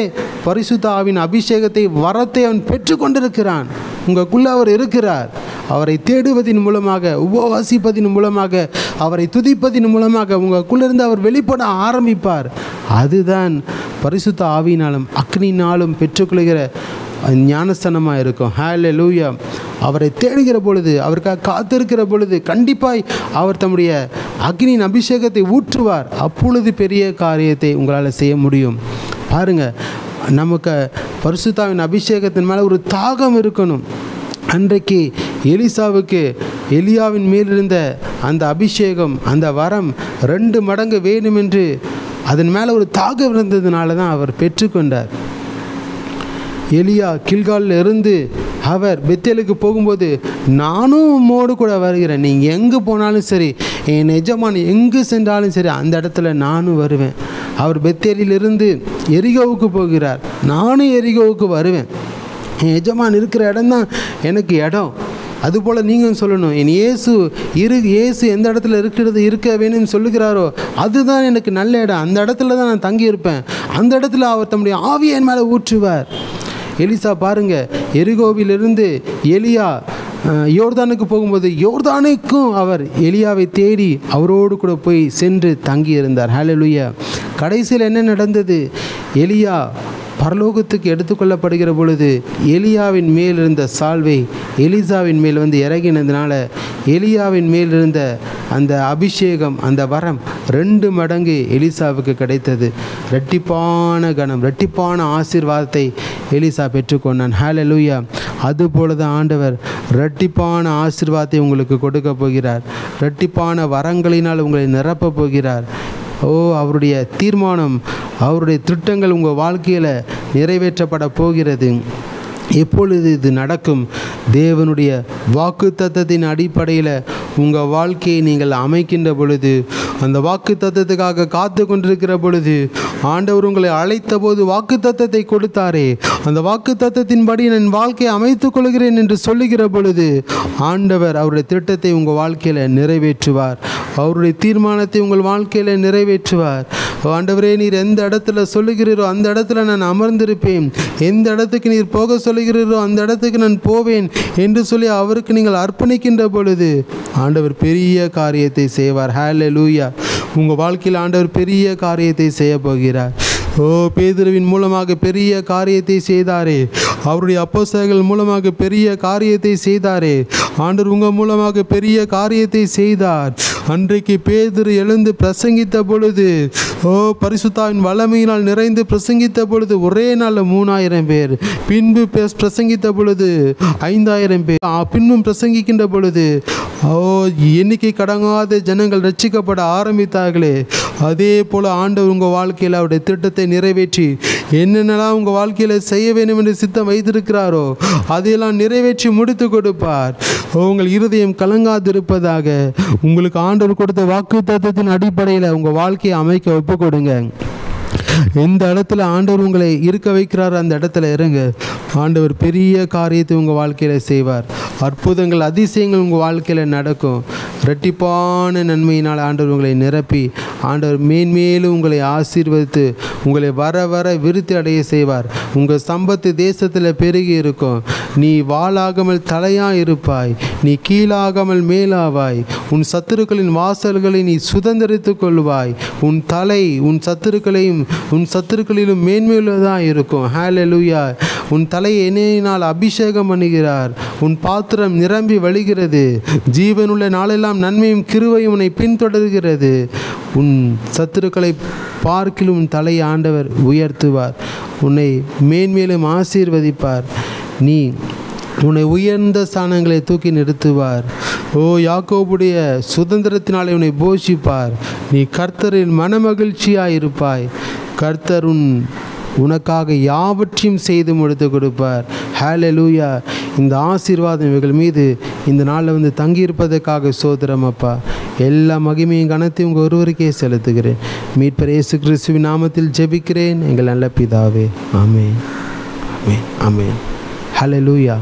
பரிசுத்த ஆவியின் அபிஷேகத்தை, வரத்தை அவன் பெற்றுக்கொண்டிருக்கிறான். உங்களுக்குள்ளே அவர் இருக்கிறார். அவரை தேடுவதின் மூலமாக, உபவாசிப்பதின் மூலமாக, அவரை துதிப்பதின் மூலமாக உங்களுக்குள்ளிருந்து அவர் வெளிப்பட ஆரம்பிப்பார். அதுதான் பரிசுத்த ஆவியினாலும் அக்னியினாலும் பெற்றுக்கொள்கிற ஞானஸ்தானமாக இருக்கும். ஹல்லேலூயா. அவரை தேடுகிற பொழுது, அவருக்காக காத்திருக்கிற பொழுது கண்டிப்பாய் அவர் தம்முடைய அக்னியின் அபிஷேகத்தை ஊற்றுவார். அப்பொழுது பெரிய காரியத்தை உங்களால் செய்ய முடியும். பாருங்கள், நமக்கு பரிசுத்தாவின் அபிஷேகத்தின் மேலே ஒரு தாகம் இருக்கணும். அன்றைக்கு எலிசாவுக்கு எலியாவின் மேலிருந்த அந்த அபிஷேகம், அந்த வரம் 2 மடங்கு வேண்டுமென்று அதன் மேலே ஒரு தாகம் இருந்ததுனால தான் அவர் பெற்றுக்கொண்டார். எலியா கில்காலில் இருந்து அவர் பெத்தேலுக்கு போகும்போது, நானும் உம்மோடு கூட வருகிறேன், நீங்கள் எங்கே போனாலும் சரி, என் எஜமான் எங்கு சென்றாலும் சரி அந்த இடத்துல நானும் வருவேன். அவர் பெத்தேலிலிருந்து எரிகோவுக்கு போகிறார், நானும் எரிகோவுக்கு வருவேன். என் எஜமான் இருக்கிற இடம்தான் எனக்கு இடம். அதுபோல் நீங்கள் சொல்லணும், என் இயேசு எந்த இடத்துல இருக்க வேணும்னு சொல்லுகிறாரோ அதுதான் எனக்கு நல்ல இடம், அந்த இடத்துல தான் நான் தங்கியிருப்பேன், அந்த இடத்துல அவர் தம்முடைய ஆவியை என் மேலே ஊற்றுவார். எலிசா பாருங்கள், எரிகோவிலிருந்து எலியா யோர்தானுக்கு போகும்போது யோர்தானுக்கும் அவர் எலியாவை தேடி அவரோடு கூட போய் சென்று தங்கியிருந்தார். ஹல்லேலூயா. கடைசியில் என்ன நடந்தது? எலியா பரலோகத்துக்கு எடுத்துக்கொள்ளப்படுகிற பொழுது எலியாவின் மேல் இருந்த சால்வை எலிசாவின் மேல் வந்து இறங்கினதுனால எலியாவின் மேல் இருந்த அந்த அபிஷேகம், அந்த வரம் 2 மடங்கு எலிசாவுக்கு கிடைத்தது. இரட்டிப்பான கணம், இரட்டிப்பான ஆசீர்வாதத்தை எலிசா பெற்றுக்கொண்டான். ஹல்லேலூயா. அதுபோல தான் ஆண்டவர் இரட்டிப்பான ஆசீர்வாதத்தை உங்களுக்கு கொடுக்க போகிறார். இரட்டிப்பான வரங்களினால் உங்களை நிரப்பப் போகிறார். அவருடைய தீர்மானம், அவருடைய திட்டங்கள் உங்கள் வாழ்க்கையில் நிறைவேற்றப்பட போகிறது. எப்பொழுது இது நடக்கும்? தேவனுடைய வாக்குத்தத்தத்தின் அடிப்படையில் உங்கள் வாழ்க்கையை நீங்கள் அமைக்கின்ற பொழுது, அந்த வாக்குத்தத்தத்துக்காக காத்து கொண்டிருக்கிற பொழுது, ஆண்டவர் உங்களை அழைத்த போது வாக்குத்தத்தத்தை கொடுத்தாரே, அந்த வாக்குத்தத்தத்தின்படி நான் வாழ்க்கையை அமைத்துக் கொள்கிறேன் என்று சொல்லுகிற பொழுது, ஆண்டவர் அவருடைய திட்டத்தை உங்கள் வாழ்க்கையில் நிறைவேற்றுவார். அவருடைய தீர்மானத்தை உங்கள் வாழ்க்கையில் நிறைவேற்றுவார். ஆண்டவரே, நீர் எந்த இடத்துல சொல்லுகிறீரோ அந்த இடத்துல நான் அமர்ந்திருப்பேன், எந்த இடத்துக்கு நீர் போக சொல்லுகிறீரோ அந்த இடத்துக்கு நான் போவேன் என்று சொல்லி அவருக்கு நீங்கள் அர்ப்பணிக்கின்ற பொழுது ஆண்டவர் பெரிய காரியத்தை செய்வார். ஹல்லேலூயா! உங்கள் வாழ்க்கையில் ஆண்டவர் பெரிய காரியத்தை செய்ய போகிறார். பேதுருவின் மூலமாக பெரிய காரியத்தை செய்தாரே, அவருடைய அப்போஸ்தலர்கள் மூலமாக பெரிய காரியத்தை செய்தாரே, ஆண்டவர் உங்கள் மூலமாக பெரிய காரியத்தை செய்தார். அன்றைக்கு பேதுரு எழுந்து பிரசங்கித்த பொழுது, பரிசுத்தாவின் வல்லமையினால் நிறைந்து பிரசங்கித்த பொழுது ஒரே நாளில் 3000 பேர், பின்பு பிரசங்கித்த பொழுது 5000 பேர், பின்பும் பிரசங்கிக்கின்ற பொழுது எண்ணிக்கை கடங்காத ஜனங்கள் ரட்சிக்கப்பட ஆரம்பித்தார்களே. அதே போல் ஆண்டவர் உங்கள் வாழ்க்கையில் அவருடைய திட்டத்தை நிறைவேற்றி என்னென்னலாம் உங்கள் வாழ்க்கையில் செய்ய வேண்டும் என்று சித்தம் வைத்திருக்கிறாரோ அதையெல்லாம் நிறைவேற்றி முடித்து கொடுப்பார். உங்கள் இருதயம் கலங்காதிருப்பதாக. உங்களுக்கு ஆண்டவர் கொடுத்த வாக்குத்தத்தத்தின் அடிப்படையில் உங்கள் வாழ்க்கையை அமைக்க ஒப்பு கொடுங்க. எந்த இடத்துல ஆண்டவர் உங்களை இருக்க வைக்கிறாரோ அந்த இடத்துல இருங்க. ஆண்டவர் பெரிய காரியத்தை உங்கள் வாழ்க்கையில் செய்வார். அற்புதங்கள், அதிசயங்கள் உங்கள் வாழ்க்கையில் நடக்கும். இரட்டிப்பான நன்மையினால் ஆண்டவர் உங்களை நிரப்பி ஆண்டவர் மேன்மேலும் உங்களை ஆசீர்வதித்து உங்களை வர வர விருத்தி அடைய செய்வார். உங்கள் சம்பத்து தேசத்தில் பெருகி இருக்கும். நீ வாளாகாமல் தலையாக இருப்பாய், நீ கீழாகாமல் மேலாவாய். உன் சத்துருக்களின் வாசல்களை நீ சுதந்திரித்து கொள்வாய். உன் தலை உன் சத்துருக்களிலும் மேன்மேலுதான் இருக்கும். ஹல்லேலூயா! உன் தலையை எண்ணெயினால் அபிஷேகம் பண்ணுகிறார். உன் பாத்திரம் நிரம்பி வழிகிறது. ஜீவனுள்ள நாளெல்லாம் நன்மையும் கிருபையும் உன்னை பின்தொடர்கிறது. உன் சத்துருக்களை பார்க்கிலும் உன் தலையை ஆண்டவர் உயர்த்துவார். உன்னை மேன்மேலும் ஆசீர்வதிப்பார். நீ உன்னை உயர்ந்த ஸ்தானங்களை தூக்கி நிறுத்துவார். யாக்கோபுடைய சுதந்திரத்தினாலே உன்னை போஷிப்பார். நீ கர்த்தரின் மனமகிழ்ச்சியாக இருப்பாய். கர்த்தர் உனக்காக யாவற்றையும் செய்து முடித்து கொடுப்பார். ஹல்லேலூயா! இந்த ஆசீர்வாதம் இவர்கள் மீது இந்த நாளில் தங்கியிருப்பதற்காக சோதரம் அப்பா. எல்லா மகிமையும் கனத்தையும் உங்கள் ஒருவருக்கே செலுத்துகிறேன். மீட்பர் இயேசு கிறிஸ்துவின் நாமத்தில் ஜெபிக்கிறேன் எங்கள் நல்ல பிதாவே. ஆமென், ஆமென், ஆமென். ஹல்லேலூயா!